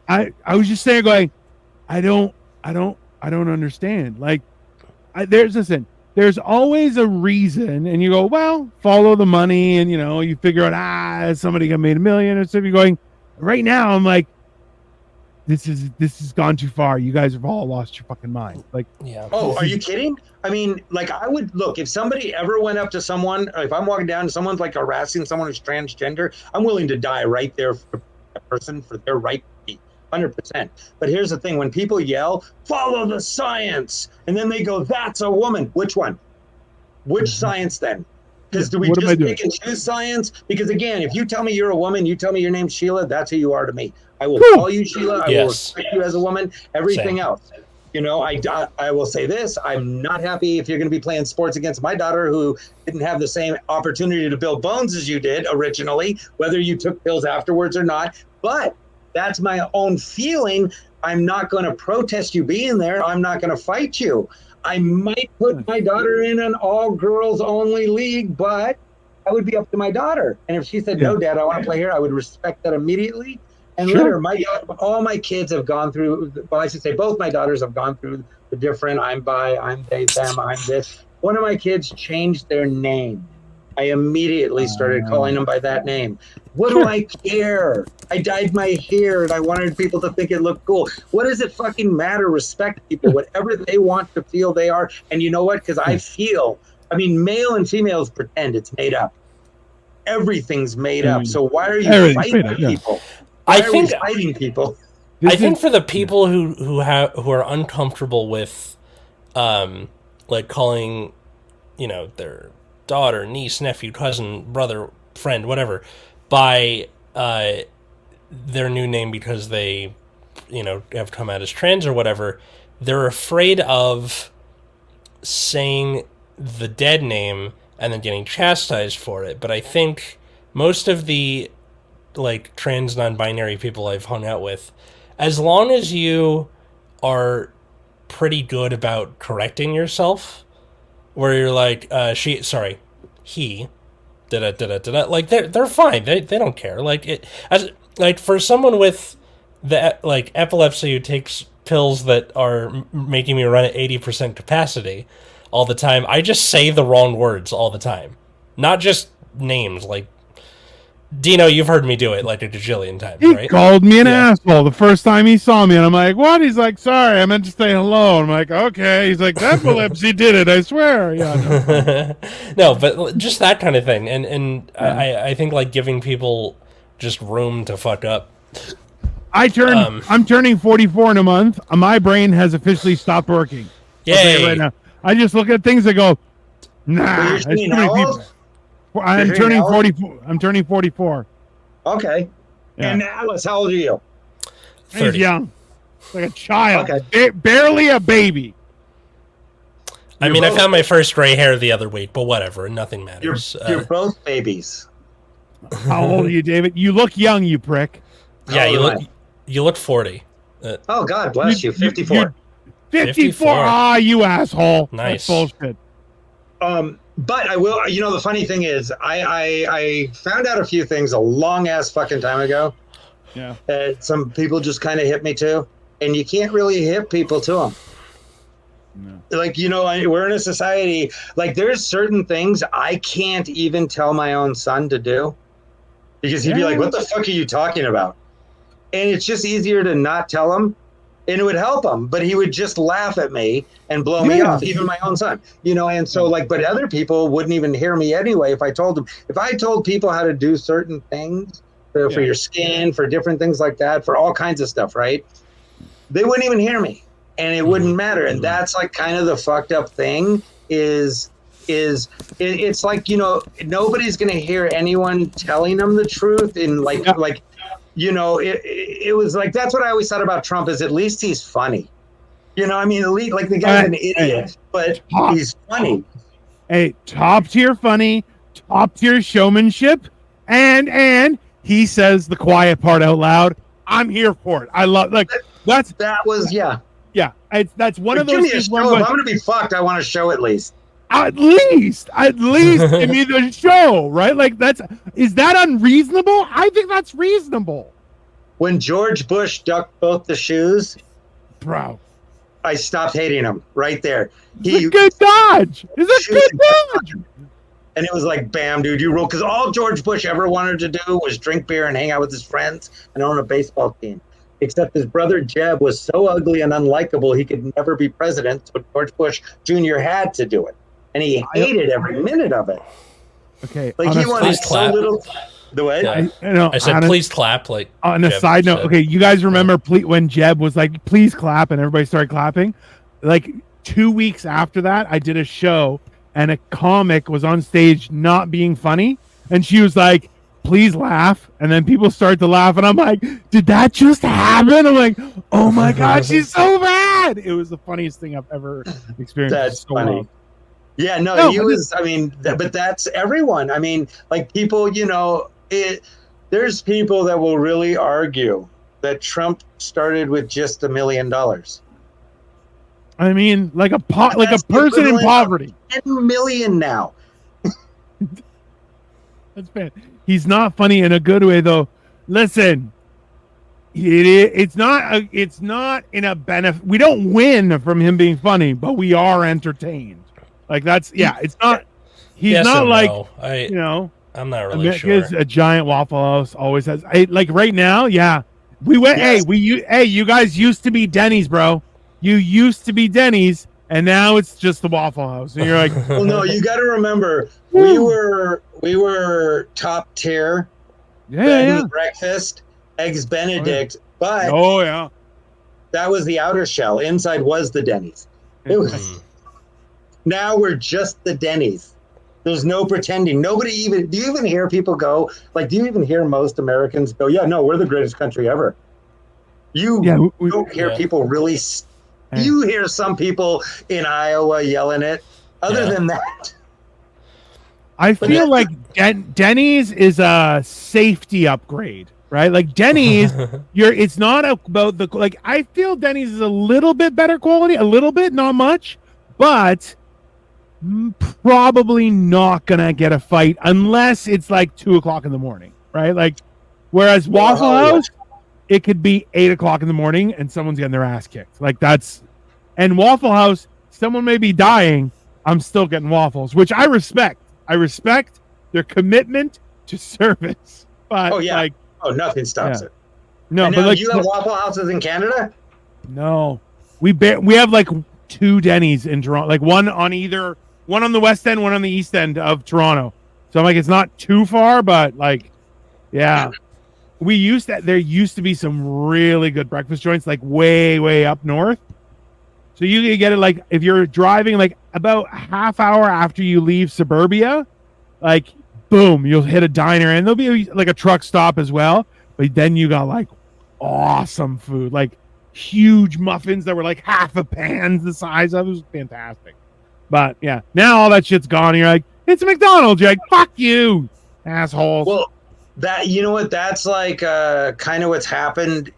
was just saying, going, I don't understand. Like, there's always a reason, and you go, well, follow the money, and you figure out, somebody got made $1 million, or so. You're going, right now, I'm like, this has gone too far. You guys have all lost your fucking mind. Like, yeah. Oh, are you kidding? I mean, like, I would look, if somebody ever went up to someone, if I'm walking down and someone's like harassing someone who's transgender, I'm willing to die right there for that person, for their right to be 100%. But here's the thing, when people yell, follow the science, and then they go, that's a woman. Which one? Which science then? Because do we What am I just doing? pick and choose science? Because again, if you tell me you're a woman, you tell me your name's Sheila, that's who you are to me. I will call you Sheila. I will Yes. respect you as a woman. Everything Same. else. You know, I will say this. I'm not happy if you're going to be playing sports against my daughter who didn't have the same opportunity to build bones as you did originally, whether you took pills afterwards or not. But that's my own feeling. I'm not going to protest you being there. I'm not going to fight you. I might put my daughter in an all-girls only league, but that would be up to my daughter. And if she said, no, Dad, I want to play here, I would respect that immediately and let her. All my kids have gone through, well, I should say both my daughters have gone through the different, I'm bi, I'm they, them, I'm this. One of my kids changed their name. I immediately started calling them by that name. What do I care? I dyed my hair and I wanted people to think it looked cool. What does it fucking matter? Respect people, whatever they want to feel they are. And you know what? Because I feel, I mean, male and females pretend it's made up. Everything's made up. So why are you fighting people? Why are we fighting people? I think for the people who are uncomfortable with, like calling, you know, their daughter, niece, nephew, cousin, brother, friend, whatever, by their new name because they, you know, have come out as trans or whatever, they're afraid of saying the dead name and then getting chastised for it. But I think most of the, like, trans non-binary people I've hung out with, as long as you are pretty good about correcting yourself, where you're like, he, da-da-da-da-da-da, like, they're fine. They don't care. Like, like, for someone with the, like, epilepsy who takes pills that are making me run at 80% capacity all the time, I just say the wrong words all the time. Not just names, like, Dino, you've heard me do it like a gajillion times, right? He called me an asshole the first time he saw me, and I'm like, what? He's like, sorry, I meant to say hello. I'm like, okay. He's like, epilepsy did it, I swear. Yeah. No, but just that kind of thing. And I think, like, giving people just room to fuck up. I'm turning 44 in a month. My brain has officially stopped working. Yay. Right now. I just look at things and go, nah. I'm turning 44. I'm turning 44. Okay. Yeah. And Alice, how old are you? 30. He's young. Like a child. Okay. Barely a baby. I mean, I found my first gray hair the other week, but whatever. Nothing matters. You're both babies. How old are you, David? You look young, you prick. Yeah, you look 40. Oh, God bless you. 54. 54. Ah, you asshole. Nice. That's bullshit. But I will, you know, the funny thing is, I found out a few things a long ass fucking time ago. Yeah. Some people just kind of hit me too. And you can't really hit people to them. No. Like, you know, we're in a society, like, there's certain things I can't even tell my own son to do. Because he'd be like, what the fuck are you talking about? And it's just easier to not tell him. And it would help him, but he would just laugh at me and blow me off, even my own son, you know. And so, like, but other people wouldn't even hear me anyway if I told them. If I told people how to do certain things for your skin, for different things like that, for all kinds of stuff, right? They wouldn't even hear me, and it wouldn't matter. And that's like kind of the fucked up thing is it's like, you know, nobody's gonna hear anyone telling them the truth in like. You know, it was like, that's what I always thought about Trump, is at least he's funny. You know, I mean, like, the guy's an idiot, but he's funny. Hey, top tier funny, top tier showmanship, and he says the quiet part out loud. I'm here for it. I love, like, that's one of those things. If I'm gonna be fucked, I want a show at least. At least give me the show, right? Like, is that unreasonable? I think that's reasonable. When George Bush ducked both the shoes, bro, I stopped hating him right there. It's a good dodge. It's a good dodge. And it was like, bam, dude, you rule. Because all George Bush ever wanted to do was drink beer and hang out with his friends and own a baseball team. Except his brother Jeb was so ugly and unlikable, he could never be president. So George Bush Jr. had to do it. And he hated every minute of it. Okay. Like, he wanted so little. The way I said, please clap. Like, on a side note, okay, you guys remember when Jeb was like, please clap, and everybody started clapping? Like 2 weeks after that, I did a show, and a comic was on stage not being funny, and she was like, please laugh, and then people start to laugh, and I'm like, did that just happen? I'm like, oh my god, she's so bad. It was the funniest thing I've ever experienced. That's so funny. well. Yeah, no, No, he but was. I mean, but that's everyone. I mean, like people, there's people that will really argue that Trump started with just $1 million. I mean, like a That's the person in equivalent of poverty. 10 million now. That's bad. He's not funny in a good way, though. Listen, it's not in a benefit. We don't win from him being funny, but we are entertained. Like that's it's not. He's Yes not and like no. I'm not really America's sure. a giant Waffle House always has. Like right now, yeah. We went. Yes. You guys used to be Denny's, bro. You used to be Denny's, and now it's just the Waffle House. And you're like, Well, no, you got to remember, we were top tier. Bed and breakfast, eggs Benedict, but that was the outer shell. Inside was the Denny's. It was. Now we're just the Denny's. There's no pretending. Do you even hear people go, like, do you even hear most Americans go, yeah, no, we're the greatest country ever? You don't hear people really. You hear some people in Iowa yelling it. Other than that. I feel like Denny's is a safety upgrade, right? Like Denny's, it's not about I feel Denny's is a little bit better quality, a little bit, not much, but probably not gonna get a fight unless it's like 2:00 in the morning, right? Like, whereas Waffle House, it could be 8:00 in the morning and someone's getting their ass kicked. Like and Waffle House, someone may be dying, I'm still getting waffles, which I respect. I respect their commitment to service. But nothing stops it. No, and but you have Waffle Houses in Canada? No, we have like 2 Denny's in Toronto, like one on the west end, one on the east end of Toronto. So I'm like, it's not too far, but like, yeah. There used to be some really good breakfast joints, like way up north. So you can get it like if you're driving like about half hour after you leave suburbia, like boom, you'll hit a diner and there'll be like a truck stop as well. But then you got like awesome food, like huge muffins that were like half a pan the size of. It was fantastic. But yeah, now all that shit's gone. And you're like, it's a McDonald's. You're like, fuck you, assholes. Well, that's like kind of what's happened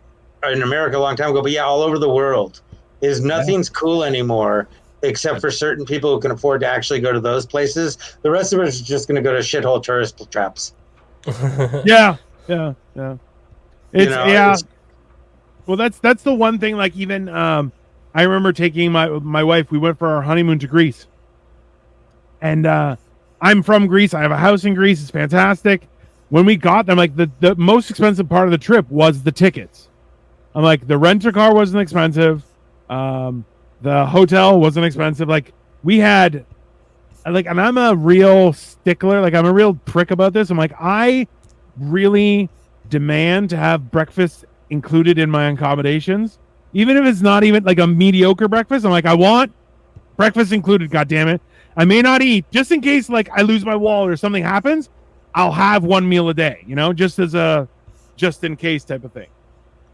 in America a long time ago, but all over the world. Is nothing's cool anymore except for certain people who can afford to actually go to those places. The rest of us are just going to go to shithole tourist traps. Yeah. Well, that's the one thing. Like even I remember taking my wife. We went for our honeymoon to Greece, and I'm from Greece. I have a house in Greece. It's fantastic. When we got them, like the most expensive part of the trip was the tickets. I'm like, the renter car wasn't expensive. The hotel wasn't expensive. Like we had, like, and I'm a real stickler. Like I'm a real prick about this. I'm like, I really demand to have breakfast included in my accommodations, even if it's not even like a mediocre breakfast. I'm like, I want breakfast included. God damn it! I may not eat just in case, like, I lose my wallet or something happens. I'll have one meal a day, just as a just in case type of thing.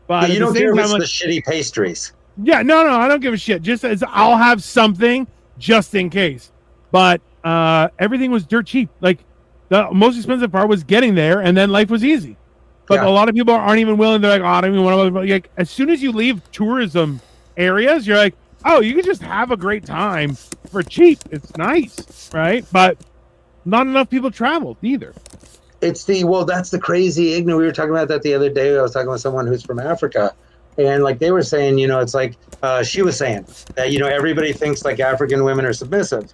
But you don't care if it's the shitty pastries. Yeah, no, I don't give a shit. Just as I'll have something just in case. But everything was dirt cheap. Like the most expensive part was getting there, and then life was easy. But a lot of people aren't even willing. They're like, oh, I don't even want to. Like as soon as you leave tourism areas, you're like, oh, you can just have a great time for cheap. It's nice, right? But not enough people traveled either. That's the crazy ignorant. We were talking about that the other day. I was talking with someone who's from Africa. And like they were saying, it's like she was saying that, everybody thinks like African women are submissive.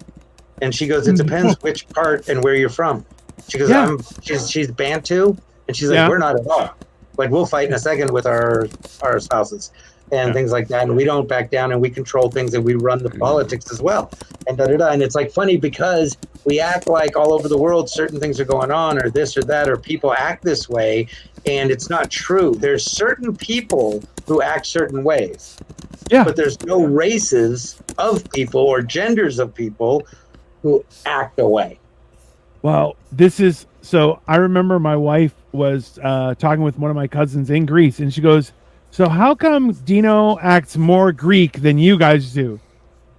And she goes, it depends which part and where you're from. She goes, she's Bantu. And she's like, we're not at all. Like we'll fight in a second with our spouses and things like that. And we don't back down and we control things and we run the politics as well. And And it's like funny because we act like all over the world certain things are going on or this or that or people act this way. And it's not true. There's certain people who act certain ways. Yeah. But there's no races of people or genders of people who act away. Well, this is so. I remember my wife was talking with one of my cousins in Greece, and she goes, "So how come Dino acts more Greek than you guys do?"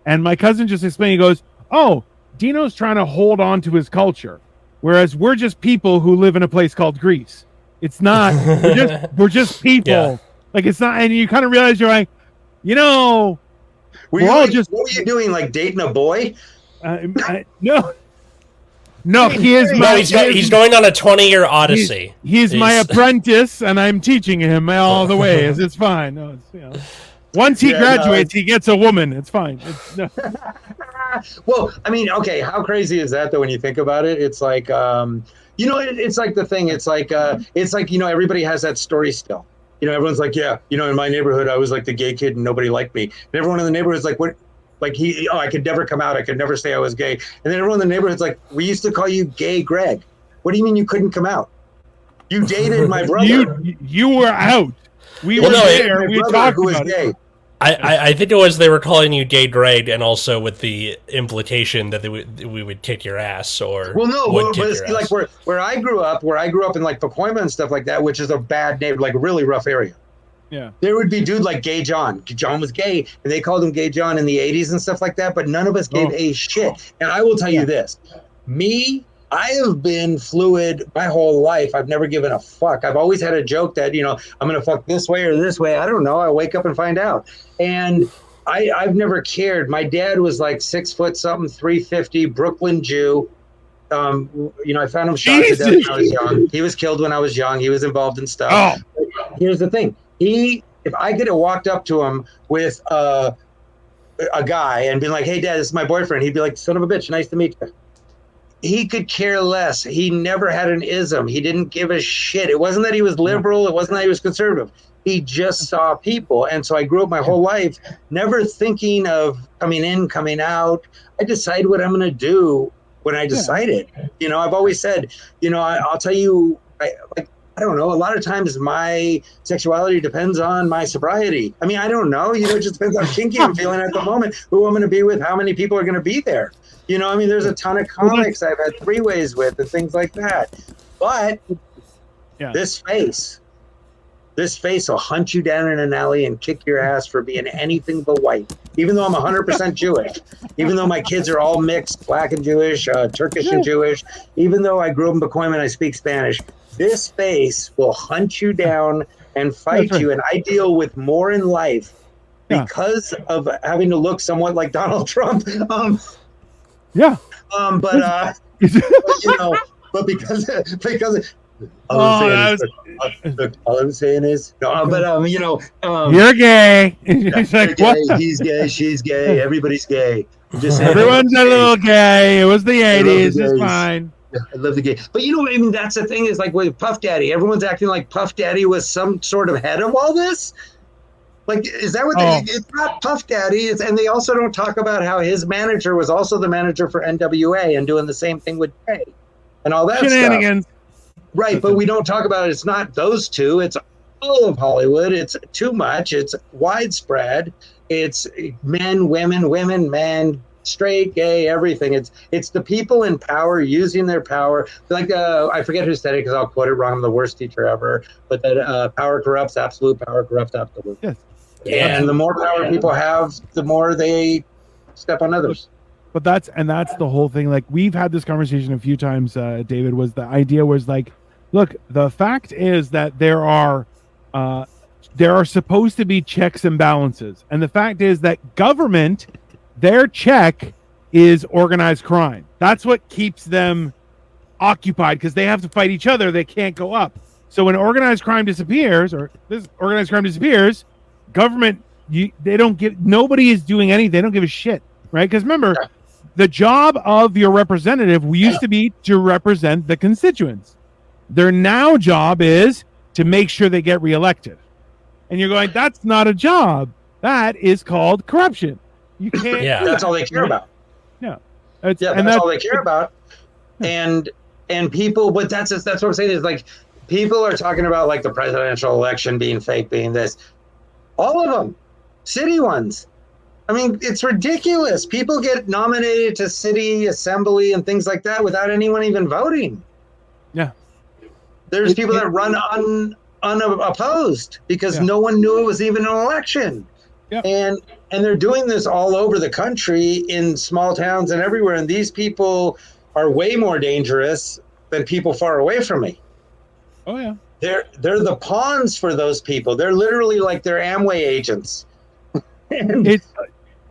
And my cousin just explained. He goes, "Oh, Dino's trying to hold on to his culture, whereas we're just people who live in a place called Greece. It's not. We're just people. Yeah. Like it's not." And you kind of realize you're like, you know, What were you doing? Like dating a boy? no. No, he is No, he's going on a 20-year odyssey. He's my apprentice, and I'm teaching him all the ways. It's fine. No, once he graduates, he gets a woman. It's fine. Well, I mean, okay, how crazy is that though when you think about it? It's like it's like the thing. It's like everybody has that story still. Everyone's like, yeah, in my neighborhood, I was like the gay kid and nobody liked me. And everyone in the neighborhood's like, what? Like I could never come out. I could never say I was gay. And then everyone in the neighborhood's like, we used to call you Gay Greg. What do you mean you couldn't come out? You dated my brother. You were out. We were there. We talked about it. I think it was they were calling you Gay Greg, and also with the implication that we would kick your ass or like where I grew up in like Pacoima and stuff like that, which is a bad neighborhood, like a really rough area. Yeah, there would be dude like Gay John. John was gay, and they called him Gay John in the 80s and stuff like that. But none of us gave a shit. And I will tell you this: I have been fluid my whole life. I've never given a fuck. I've always had a joke that I'm gonna fuck this way or this way. I don't know. I wake up and find out. And I've never cared. My dad was like 6 foot something, 350, Brooklyn Jew. I found him shot to death when I was young. He was killed when I was young. He was involved in stuff. Oh. Here's the thing. If I could have walked up to him with a guy and been like, hey, Dad, this is my boyfriend, he'd be like, son of a bitch, nice to meet you. He could care less. He never had an ism. He didn't give a shit. It wasn't that he was liberal. It wasn't that he was conservative. He just saw people. And so I grew up my whole life never thinking of coming in, coming out. I decide what I'm going to do when I decided. I've always said, I'll tell you, I don't know. A lot of times my sexuality depends on my sobriety. I mean, I don't know. It just depends how kinky I'm feeling at the moment, who I'm going to be with, how many people are going to be there. There's a ton of comics I've had three-ways with and things like that. But this face will hunt you down in an alley and kick your ass for being anything but white. Even though I'm 100% Jewish, even though my kids are all mixed, black and Jewish, Turkish and Jewish, even though I grew up in Pacoima and I speak Spanish, this face will hunt you down and fight you. And I deal with more in life because of having to look somewhat like Donald Trump. But because all I'm saying is, you're gay. He's like, gay. He's gay. She's gay. Everybody's gay. Everyone's a little gay. It was the 80s. It's fine. I love the gay. But that's the thing is like with Puff Daddy, everyone's acting like Puff Daddy was some sort of head of all this. Like, is that what it's not Puff Daddy. And they also don't talk about how his manager was also the manager for NWA and doing the same thing with Jay and all that shenanigans. Stuff. Right, but we don't talk about it. It's not those two. It's all of Hollywood. It's too much. It's widespread. It's men, women, men, straight, gay, everything. It's the people in power using their power. Like I forget who said it because I'll quote it wrong. I'm the worst teacher ever. But that power corrupts absolute. Power corrupts absolute. Yes. And the more power people have, the more they step on others. But that's the whole thing. Like, we've had this conversation a few times, David, was the idea was like, look, the fact is that there are supposed to be checks and balances. And the fact is that government, their check is organized crime. That's what keeps them occupied because they have to fight each other. They can't go up. So when organized crime disappears, government, nobody is doing anything. They don't give a shit, right? Because remember, the job of your representative used to be to represent the constituents. Their now job is to make sure they get reelected. And you're going, that's not a job. That is called corruption. You can't. Yeah, that's all they care about. Yeah, that's all they care about. And people, but that's what I'm saying is like people are talking about like the presidential election being fake, being this. All of them, city ones. I mean, it's ridiculous. People get nominated to city assembly and things like that without anyone even voting. Yeah. There's people that run unopposed because no one knew it was even an election. Yeah. And they're doing this all over the country in small towns and everywhere. And these people are way more dangerous than people far away from me. Oh yeah. They're the pawns for those people. They're literally like their Amway agents.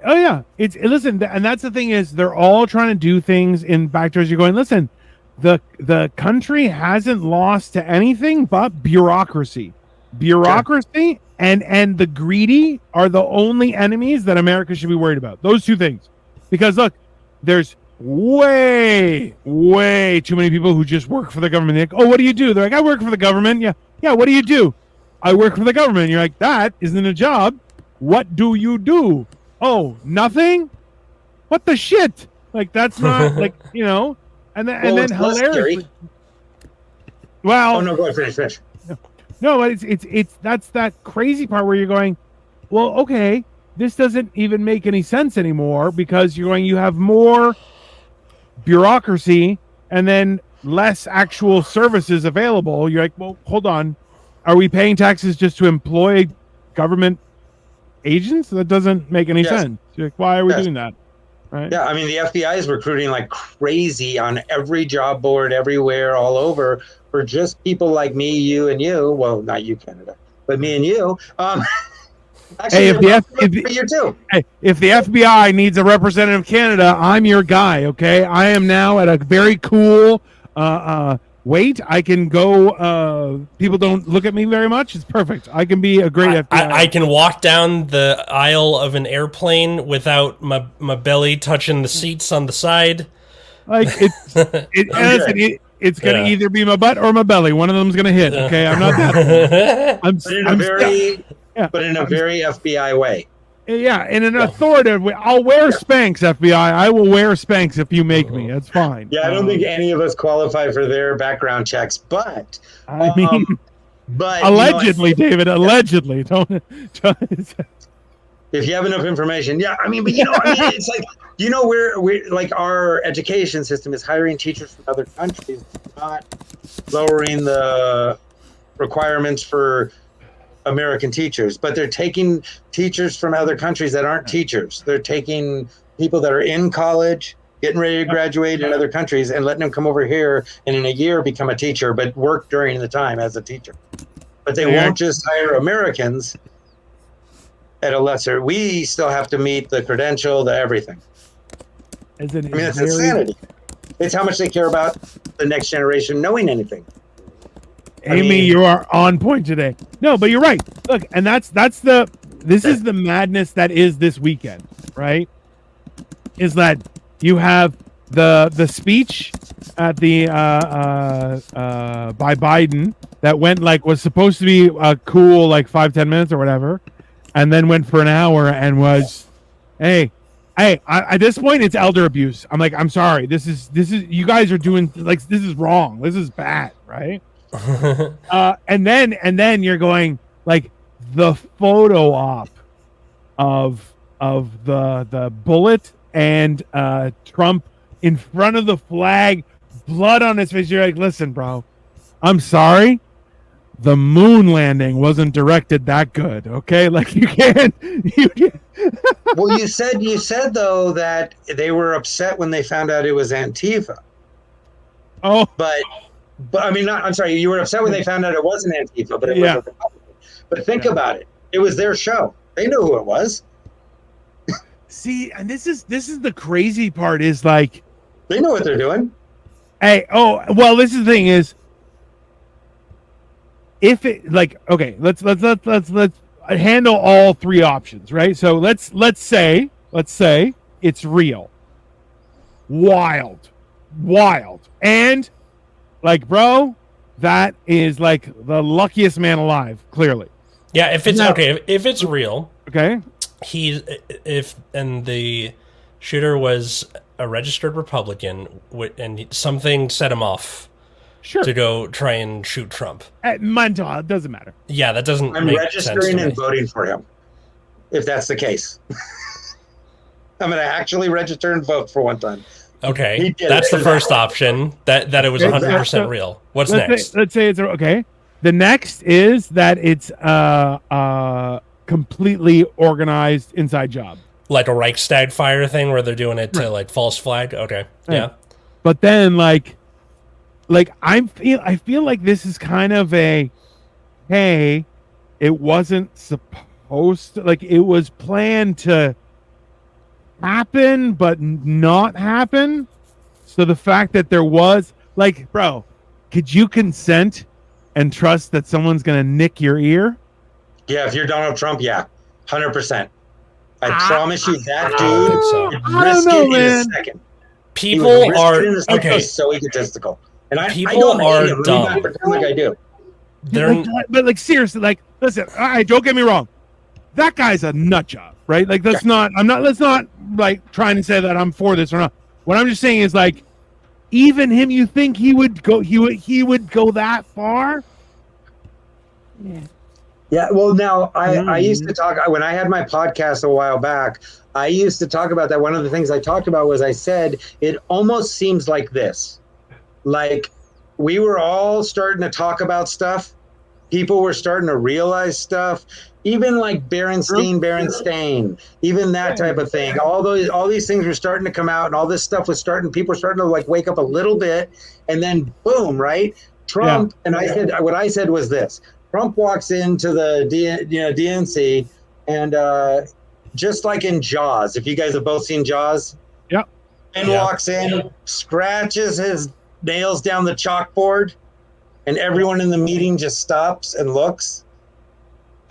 Oh yeah, listen, and that's the thing is they're all trying to do things in backdoors. You're going, listen, the country hasn't lost to anything but bureaucracy, and the greedy are the only enemies that America should be worried about. Those two things, because look, there's way too many people who just work for the government. They're like, oh, what do you do? They're like, I work for the government. Yeah. What do you do? I work for the government. And you're like, that isn't a job. What do you do? Oh, nothing? What the shit? Like, that's not like, and then hilarious. Well, oh no, go ahead, finish. No, it's that's that crazy part where you're going, well, okay, this doesn't even make any sense anymore because you have more bureaucracy and then less actual services available. You're like, well, hold on. Are we paying taxes just to employ government agents? That doesn't make any sense. You're like, why are we doing that? Right? Yeah, I mean, the FBI is recruiting like crazy on every job board everywhere, all over, for just people like me, you, and you. Well, not you, Canada, but me and you. Actually, if the FBI needs a representative of Canada, I'm your guy. Okay, I am now at a very cool wait. I can go. People don't look at me very much. It's perfect. I can be a great FBI. I can walk down the aisle of an airplane without my belly touching the seats on the side. Like it's going to either be my butt or my belly. One of them's going to hit. Okay, I'm not that. But in a very FBI way. Yeah, in an authoritative way. I'll wear Spanx, FBI. I will wear Spanx if you make me. That's fine. Yeah, I don't think any of us qualify for their background checks, but I mean, but allegedly, David. Allegedly, don't. If you have enough information, yeah. I mean, but it's like we're like our education system is hiring teachers from other countries, not lowering the requirements for American teachers, but they're taking teachers from other countries that aren't teachers. They're taking people that are in college, getting ready to graduate in other countries, and letting them come over here and in a year become a teacher, but work during the time as a teacher. But they won't just hire Americans at a lesser. We still have to meet the credential, the everything. It's insanity. It's how much they care about the next generation knowing anything. Amy, you are on point today. No, but you're right. Look, and this is the madness that is this weekend, right? Is that you have the speech at the by Biden that went was supposed to be cool 5-10 minutes or whatever, and then went for an hour and was, hey, at this point it's elder abuse. I'm like, I'm sorry. This is you guys are doing this is wrong. This is bad, right? And then you're going the photo op of the bullet and Trump in front of the flag, blood on his face. You're like, listen, bro, I'm sorry. The moon landing wasn't directed that good. Okay. You can't. Well, you said though that they were upset when they found out it was Antifa. Oh, but I mean, I'm sorry. You were upset when they found out it wasn't Antifa, but it was. But think about it. It was their show. They knew who it was. See, and this is the crazy part is they know what they're doing. Hey, well, this is the thing is, if it okay, let's handle all three options, right? So let's say it's real, wild, and bro, that is the luckiest man alive, clearly. Yeah, if it's if it's real, okay. And the shooter was a registered Republican, and something set him off. Sure. To go try and shoot Trump. Mental, it doesn't matter. Yeah, that doesn't. I'm make registering sense to and me. voting for him, if that's the case. I'm going to actually register and vote for one time. Okay, He did that's it. the first option. That it was Okay, 100% real. What's let's next? let's say it's okay. The next is that it's completely organized inside job. Like a Reichstag fire thing where they're doing it to Right. like false flag. Okay, Right. yeah. But then like I feel like this is kind of a hey, it wasn't supposed to, like it was planned to happen but not happen. So the fact that there was like, bro, could you consent and trust that someone's gonna nick your ear? Yeah, if you're Donald Trump, yeah, 100%. I promise you that I don't think dude so. would I don't risk know, it in a man. second. He would People risk are it in a second. okay. He's so egotistical. And I People don't hate are him. Let me not dumb. pretend like I do. They're But like seriously, like listen, all right, don't get me wrong. That guy's a nut job, right? Like that's not let's not like trying to say that I'm for this or not. What I'm just saying is like even him, you think he would go go that far? Yeah, well, now I used to talk when I had my podcast a while back. I used to talk about that. One of the things I talked about was I said it almost seems like this, like we were all starting to talk about stuff. People were starting to realize stuff, even like Berenstain, even that type of thing. All these things were starting to come out, and all this stuff was starting. People were starting to like wake up a little bit, and then boom, right? Trump and I said what I said was this. Trump walks into the DNC, and just like in Jaws, if you guys have both seen Jaws, and walks in, scratches his nails down the chalkboard, and everyone in the meeting just stops and looks,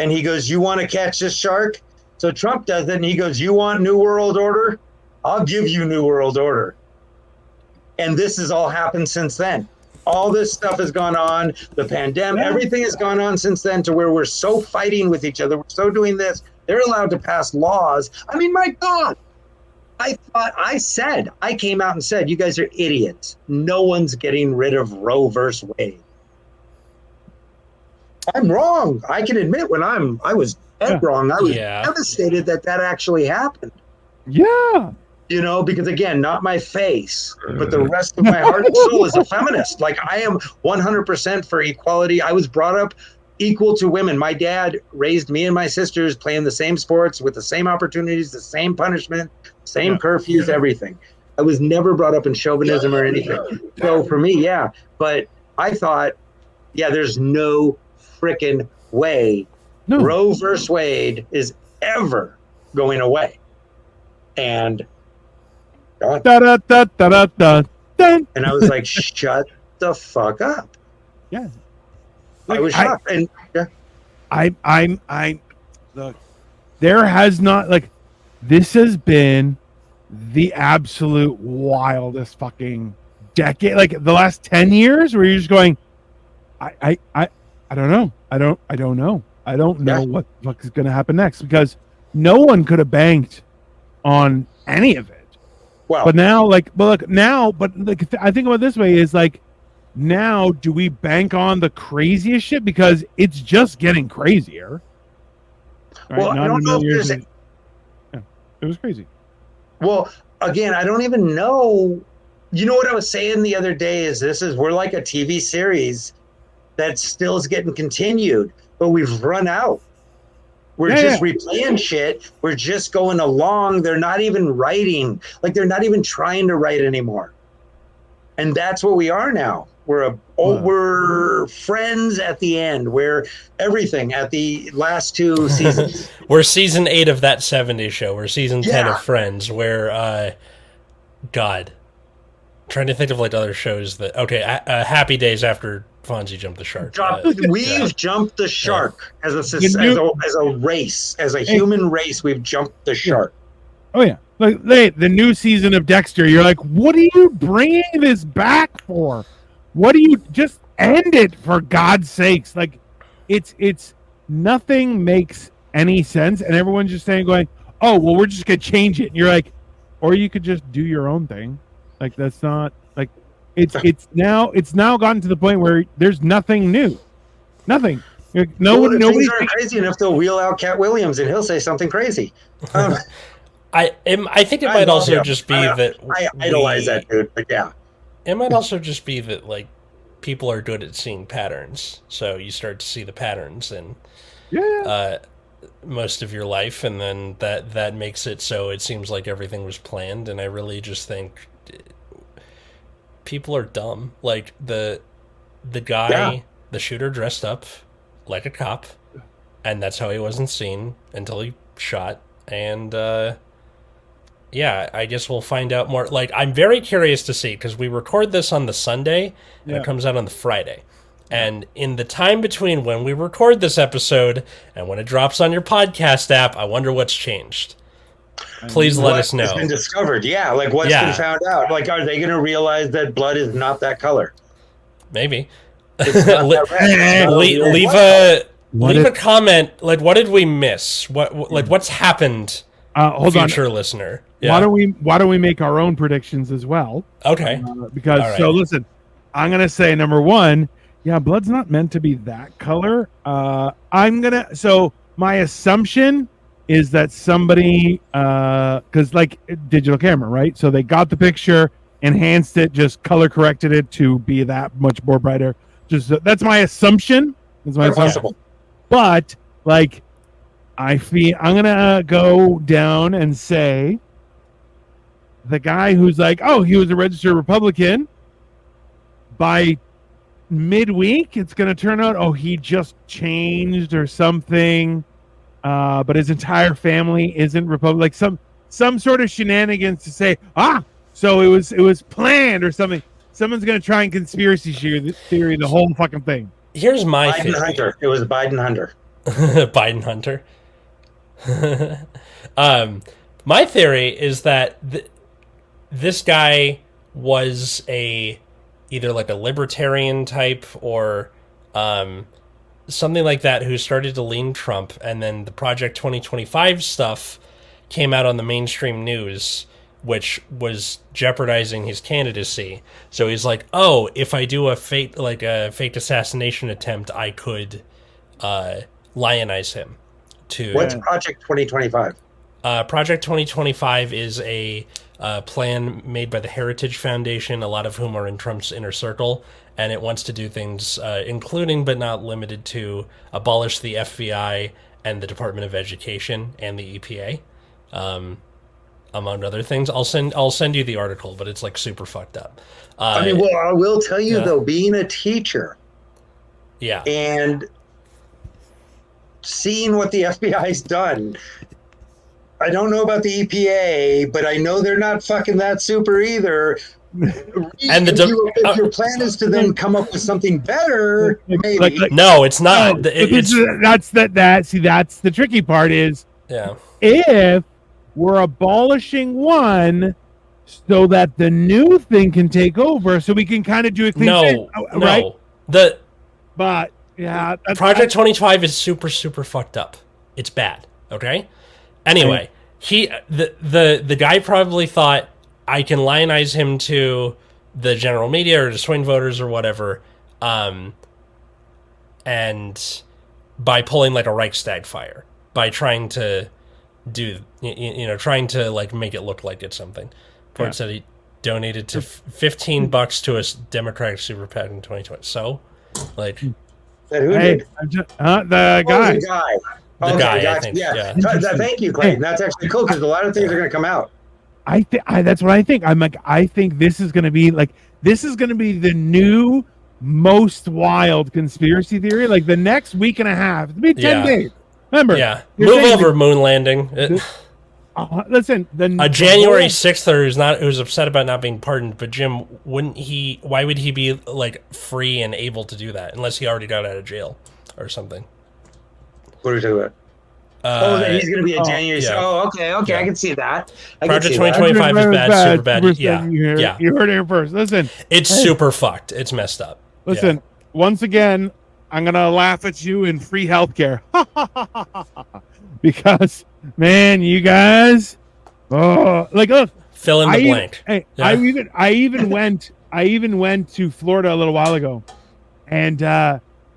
and he goes, "You want to catch this shark?" So Trump does it, and he goes, "You want New World Order? I'll give you New World Order." And this has all happened since then. All this stuff has gone on, the pandemic, everything has gone on since then to where we're so fighting with each other. We're so doing this. They're allowed to pass laws. I mean, my God, I came out and said, you guys are idiots. No one's getting rid of Roe versus Wade. I'm wrong. I can admit when I was dead wrong. I was devastated that actually happened. Yeah. You know, because again, not my face, but the rest of my heart and soul is a feminist. Like I am 100% for equality. I was brought up equal to women. My dad raised me and my sisters playing the same sports with the same opportunities, the same punishment, same curfews, everything. I was never brought up in chauvinism or anything. So for me, but I thought, there's no freaking way Roe versus Wade is ever going away. And and I was like, shut the fuck up. Yeah. I was shocked. And I'm look, there has not like this has been the absolute wildest fucking decade, like the last 10 years where you're just going, I don't know. I don't know. I don't know what the fuck is gonna happen next because no one could have banked on any of it. Well, but now, I think about it this way is like, now do we bank on the craziest shit because it's just getting crazier? Right? Well, I don't know if there's it was crazy. Well, again, I don't even know. You know what I was saying the other day is we're like a TV series that still is getting continued, but we've run out. We're just replaying shit. We're just going along. They're not even writing. Like they're not even trying to write anymore. And that's what we are now. We're friends at the end. We're everything at the last two seasons. We're season 8 of That 70s Show. We're season 10 of Friends. We're God. Trying to think of like other shows that Happy Days after Fonzie jumped the shark. We've jumped the shark as a race, as a human race. We've jumped the shark. Oh yeah, like the new season of Dexter. You're like, what are you bringing this back for? What do you just end it for God's sakes? Like, it's nothing makes any sense, and everyone's just going, oh well, we're just gonna change it. And you're like, or you could just do your own thing. Like that's not like. It's now gotten to the point where there's nothing new, nothing. Nobody. Things aren't crazy enough. They'll wheel out Cat Williams and he'll say something crazy. I think it I might love also him. just be I that idolize that dude, but yeah. It might also just be that like people are good at seeing patterns, so you start to see the patterns in most of your life, and then that makes it so it seems like everything was planned. And I really just think people are dumb. Like the guy, the shooter, dressed up like a cop, and that's how he wasn't seen until he shot. And yeah, I guess we'll find out more. Like, I'm very curious to see, because we record this on the Sunday and it comes out on the Friday. And in the time between when we record this episode and when it drops on your podcast app, I wonder what's changed. Please let us know. What's been discovered? Yeah, like what's been found out? Like, are they going to realize that blood is not that color? Maybe. It's not that red. Leave a comment. Like, what did we miss? What's happened? Hold future on, listener. Yeah. Why don't we make our own predictions as well? Okay. Because right. So listen, I'm gonna say number one. Yeah, blood's not meant to be that color. So my assumption is that somebody, because like digital camera, right? So they got the picture, enhanced it, just color corrected it to be that much more brighter. Just that's my assumption. That's my assumption. But like, I'm gonna go down and say the guy who's like, oh, he was a registered Republican. By midweek, it's gonna turn out, oh, he just changed or something. But his entire family isn't Republican. Like some sort of shenanigans to say, so it was planned or something. Someone's gonna try and conspiracy theory the whole fucking thing. Here's my Biden theory. Hunter. It was Biden Hunter. Biden Hunter. My theory is that this guy was either like a libertarian type or something like that, who started to lean Trump, and then the Project 2025 stuff came out on the mainstream news, which was jeopardizing his candidacy. So he's like, oh, if I do a fake assassination attempt, I could lionize him. What's Project 2025? Project 2025 is a plan made by the Heritage Foundation, a lot of whom are in Trump's inner circle, and it wants to do things, including but not limited to, abolish the FBI and the Department of Education and the EPA, among other things. I'll send you the article, but it's like super fucked up. I will tell you though, being a teacher, and seeing what the FBI's done. I don't know about the EPA, but I know they're not fucking that super either. And if your plan is to then come up with something better, maybe. No, it's not. That's the tricky part is, if we're abolishing one so that the new thing can take over, so we can kind of do a clean thing, right? But yeah, Project 25 is super, super fucked up. It's bad. Okay. Anyway, the guy probably thought, I can lionize him to the general media or to swing voters or whatever, and by pulling like a Reichstag fire, by trying to do, trying to like make it look like it's something. Ford said he donated to $15 to a Democratic super PAC in 2020. So, like, the guy. The guy, I think. Yeah. Thank you, Clayton. That's actually cool because a lot of things are going to come out. That's what I think. I'm like, I think this is going to be the new most wild conspiracy theory. Like the next week and a half, it'll be 10 days. Remember? Yeah. Move over, moon landing. Listen, a January 6th who's upset about not being pardoned, but Jim, why would he be like free and able to do that unless he already got out of jail or something? What are you talking about? He's going to be a January. Okay, I can see that. Project 2025 is bad, super bad. You heard it here first. Listen, it's super fucked. It's messed up. Listen, once again, I'm gonna laugh at you in free healthcare because, man, you guys, look, fill in the blank. I even went to Florida a little while ago, and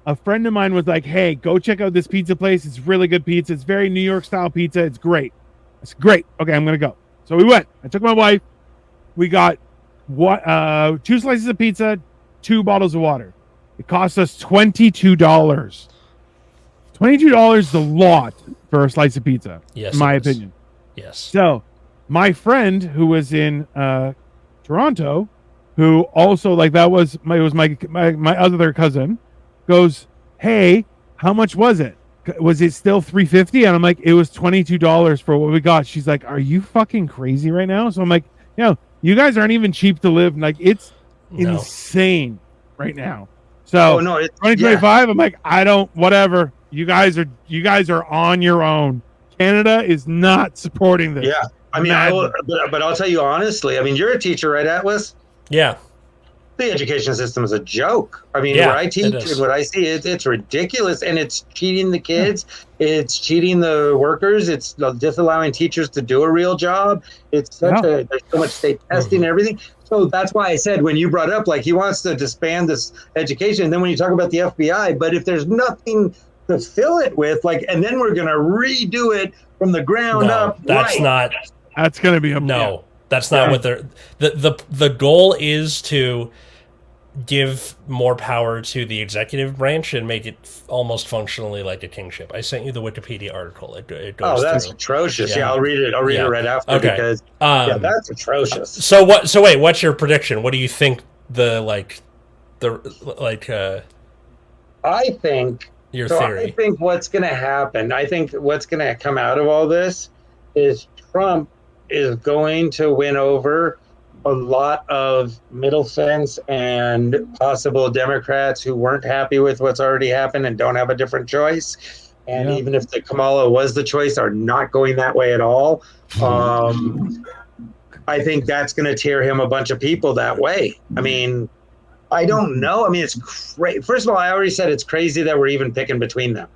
a friend of mine was like, hey, go check out this pizza place. It's really good pizza. It's very New York style pizza. It's great. I said, great. Okay, I'm going to go. So we went. I took my wife. We got 2 slices of pizza, 2 bottles of water. It cost us $22. $22 is a lot for a slice of pizza, Yes, in my it is. opinion. Yes. So my friend who was in Toronto, who also like that was my other cousin, goes, "Hey, how much was it? Was it still $3.50?" And I'm like, "It was $22 for what we got." She's like, "Are you fucking crazy right now?" So I'm like, you guys aren't even cheap to live. Like it's No. insane right now. So Oh no, it's 2025, I'm like, I don't, whatever. You guys are on your own. Canada is not supporting this. Yeah. I mean, but I'll tell you honestly. I mean, you're a teacher, right, Atlas? Yeah. The education system is a joke. I mean, Yeah, where I it teach is. and what I see, it's ridiculous, and it's cheating the kids. It's cheating the workers. It's disallowing teachers to do a real job. It's such there's so much state testing and everything. So that's why I said when you brought up like he wants to disband this education, and then when you talk about the FBI, but if there's nothing to fill it with, like, and then we're gonna redo it from the ground up. That's not. That's going to be a No, that's not what they're. The goal is to give more power to the executive branch and make it almost functionally like a kingship. I sent you the Wikipedia article. It goes Oh, that's through. atrocious. Yeah, I'll read it. I'll read it right after because that's atrocious. So what? So wait, what's your prediction? What do you think I think your so. theory? I think what's going to happen. I think what's going to come out of all this is Trump is going to win over a lot of middle fence and possible Democrats who weren't happy with what's already happened and don't have a different choice. And even if the Kamala was the choice, are not going that way at all. I think that's going to tear him a bunch of people that way. I mean, I don't know. I mean, it's crazy. First of all, I already said it's crazy that we're even picking between them.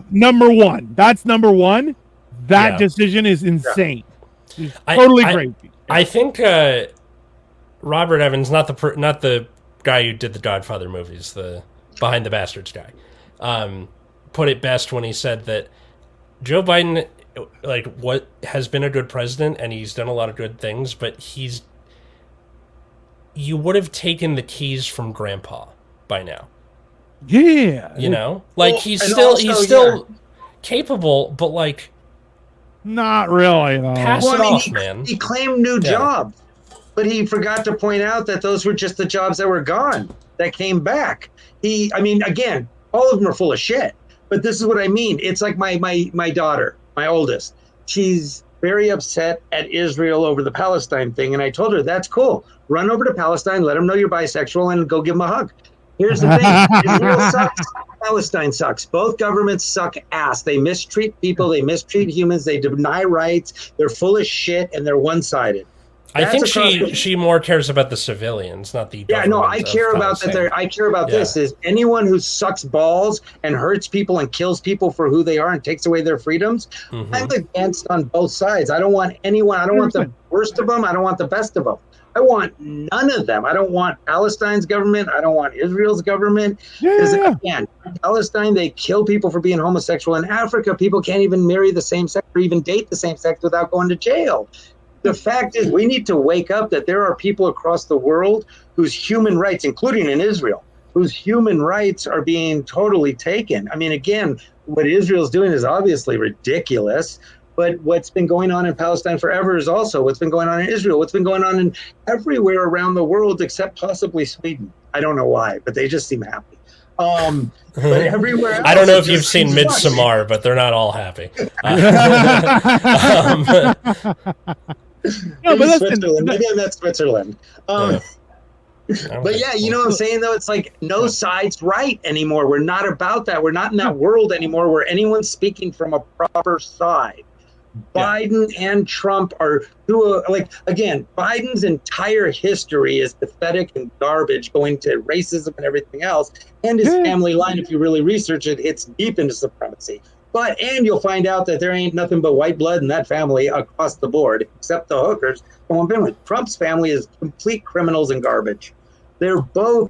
Number one. That's number one. That decision is insane. Totally crazy. I think Robert Evans, not the guy who did the Godfather movies, the Behind the Bastards guy, put it best when he said that Joe Biden, like, what has been a good president and he's done a lot of good things, but you would have taken the keys from Grandpa by now. Yeah, you know, like he's still capable, but like. Not really. No. Pass it off, man. He claimed new jobs, but he forgot to point out that those were just the jobs that were gone, that came back. I mean, again, all of them are full of shit. But this is what I mean. It's like my daughter, my oldest. She's very upset at Israel over the Palestine thing, and I told her, that's cool. Run over to Palestine, let them know you're bisexual, and go give them a hug. Here's the thing. Israel sucks. Palestine sucks. Both governments suck ass. They mistreat people. They mistreat humans. They deny rights. They're full of shit, and they're one-sided. I think she more cares about the civilians, not the I care about that. I care about this. Is anyone who sucks balls and hurts people and kills people for who they are and takes away their freedoms. I'm against on both sides. I don't want anyone. I don't want the worst of them. I don't want the best of them. I want none of them. I don't want Palestine's government. I don't want Israel's government. Because again, in Palestine, they kill people for being homosexual. In Africa, people can't even marry the same sex or even date the same sex without going to jail. The fact is, we need to wake up that there are people across the world whose human rights, including in Israel, whose human rights are being totally taken. I mean, again, what Israel's doing is obviously ridiculous. But what's been going on in Palestine forever is also what's been going on in Israel, what's been going on in everywhere around the world except possibly Sweden. I don't know why, but they just seem happy. But everywhere else, I don't know if you've seen Midsommar, but they're not all happy. Maybe Switzerland. Maybe I'm at Switzerland. But yeah, you know what I'm saying, though? It's like no side's right anymore. We're not about that. We're not in that world anymore where anyone's speaking from a proper side. Biden and Trump are again, Biden's entire history is pathetic and garbage, going to racism and everything else. And his family line, if you really research it, it's deep into supremacy. And you'll find out that there ain't nothing but white blood in that family across the board, except the hookers. Trump's family is complete criminals and garbage. They're both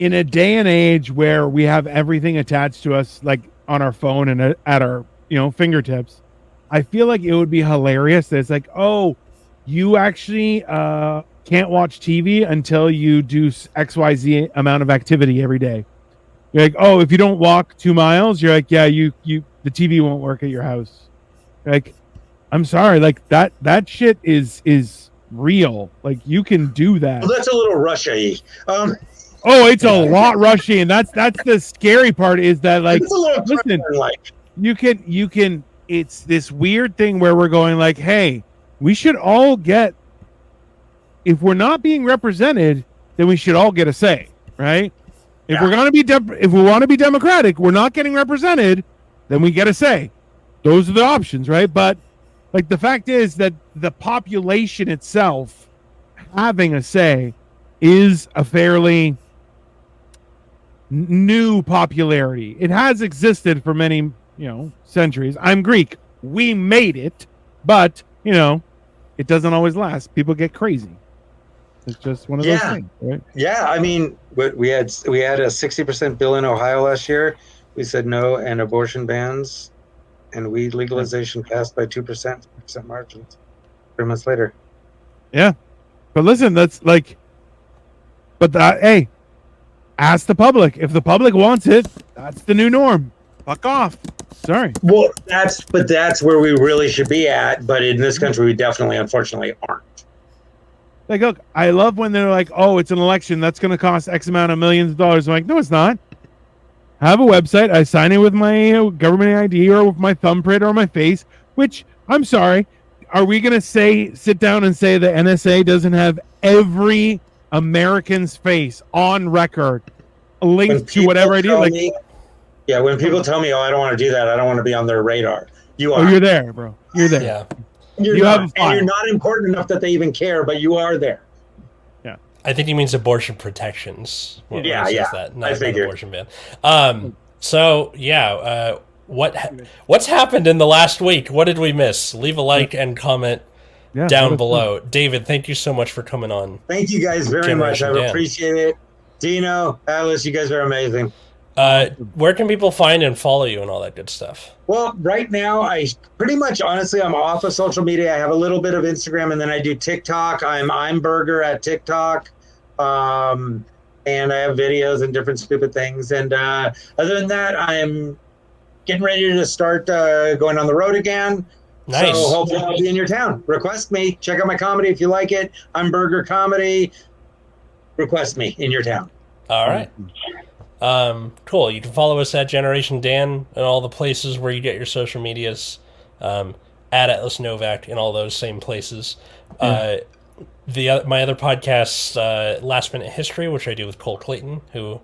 in a day and age where we have everything attached to us, like on our phone and at our fingertips, I feel like it would be hilarious that it's like, oh, you actually can't watch TV until you do XYZ amount of activity every day. You're like, oh, if you don't walk 2 miles, you're like, yeah, you the TV won't work at your house. Like, I'm sorry, like that shit is real. Like, you can do that. Well, that's a little Russia-y. Oh, it's a lot rushy, and that's the scary part is that, like, it's a little listen, like you can it's this weird thing where we're going like, hey, we should all get, if we're not being represented, then we should all get a say, right? If Yeah. we're going to be if we want to be democratic, we're not getting represented, then we get a say. Those are the options, right? But like, the fact is that the population itself having a say is a fairly new popularity. It has existed for many, centuries. I'm Greek. We made it, but it doesn't always last. People get crazy. It's just one of those things, right? Yeah, I mean, we had a 60% bill in Ohio last year. We said no, and abortion bans and weed legalization passed by 2% margins. 3 months later. Yeah, but listen, that's like, but hey, ask the public. If the public wants it, that's the new norm. Fuck off. Sorry. Well, that's where we really should be at. But in this country, we definitely, unfortunately, aren't. Like, look, I love when they're like, oh, it's an election that's going to cost X amount of millions of dollars. I'm like, no, it's not. I have a website. I sign in with my government ID or with my thumbprint or my face, which, I'm sorry, are we going to sit down and say the NSA doesn't have every American's face on record linked to whatever I do? Like, when people tell me, oh, I don't want to do that, I don't want to be on their radar. You are. Oh, you're there, bro. You're there. Yeah. You're not important enough that they even care, but you are there. Yeah. I think he means abortion protections. When he says that, not, I figured. not abortion ban. What's happened in the last week? What did we miss? Leave a like and comment down below. David, thank you so much for coming on. Thank you guys very much. I appreciate it. Dino, Alice, you guys are amazing. Where can people find and follow you and all that good stuff? Well, right now, I pretty much, honestly, I'm off of social media. I have a little bit of Instagram, and then I do TikTok. I'm Burger at TikTok. And I have videos and different stupid things. And other than that, I'm getting ready to start going on the road again. Nice. So hopefully I'll be in your town. Request me. Check out my comedy if you like it. I'm Burger Comedy. Request me in your town. All right. Cool. You can follow us at Generation Dan and all the places where you get your social medias. At Atlas Novak in all those same places. My other podcast, Last Minute History, which I do with Cole Clayton, who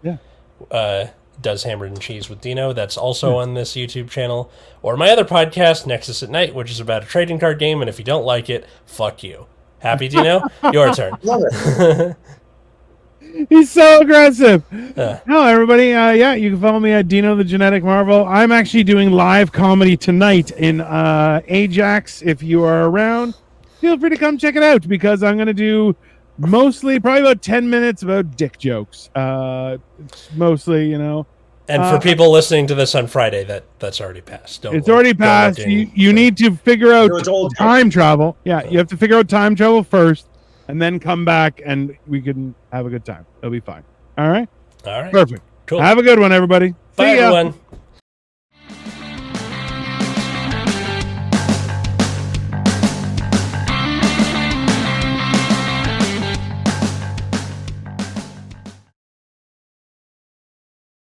does Hammered and Cheese with Dino. That's also on this YouTube channel. Or my other podcast, Nexus at Night, which is about a trading card game, and if you don't like it, fuck you. Happy, Dino? Your turn. Love it. He's so aggressive. Hello, everybody. You can follow me at Dino the Genetic Marvel. I'm actually doing live comedy tonight in Ajax. If you are around, feel free to come check it out because I'm going to do probably about 10 minutes about dick jokes. It's mostly, And for people listening to this on Friday, that's already passed. It's already passed. You need to figure out time travel. Yeah, you have to figure out time travel first. And then come back and we can have a good time. It'll be fine. All right? All right. Perfect. Cool. Have a good one, everybody. Bye, See ya. everyone.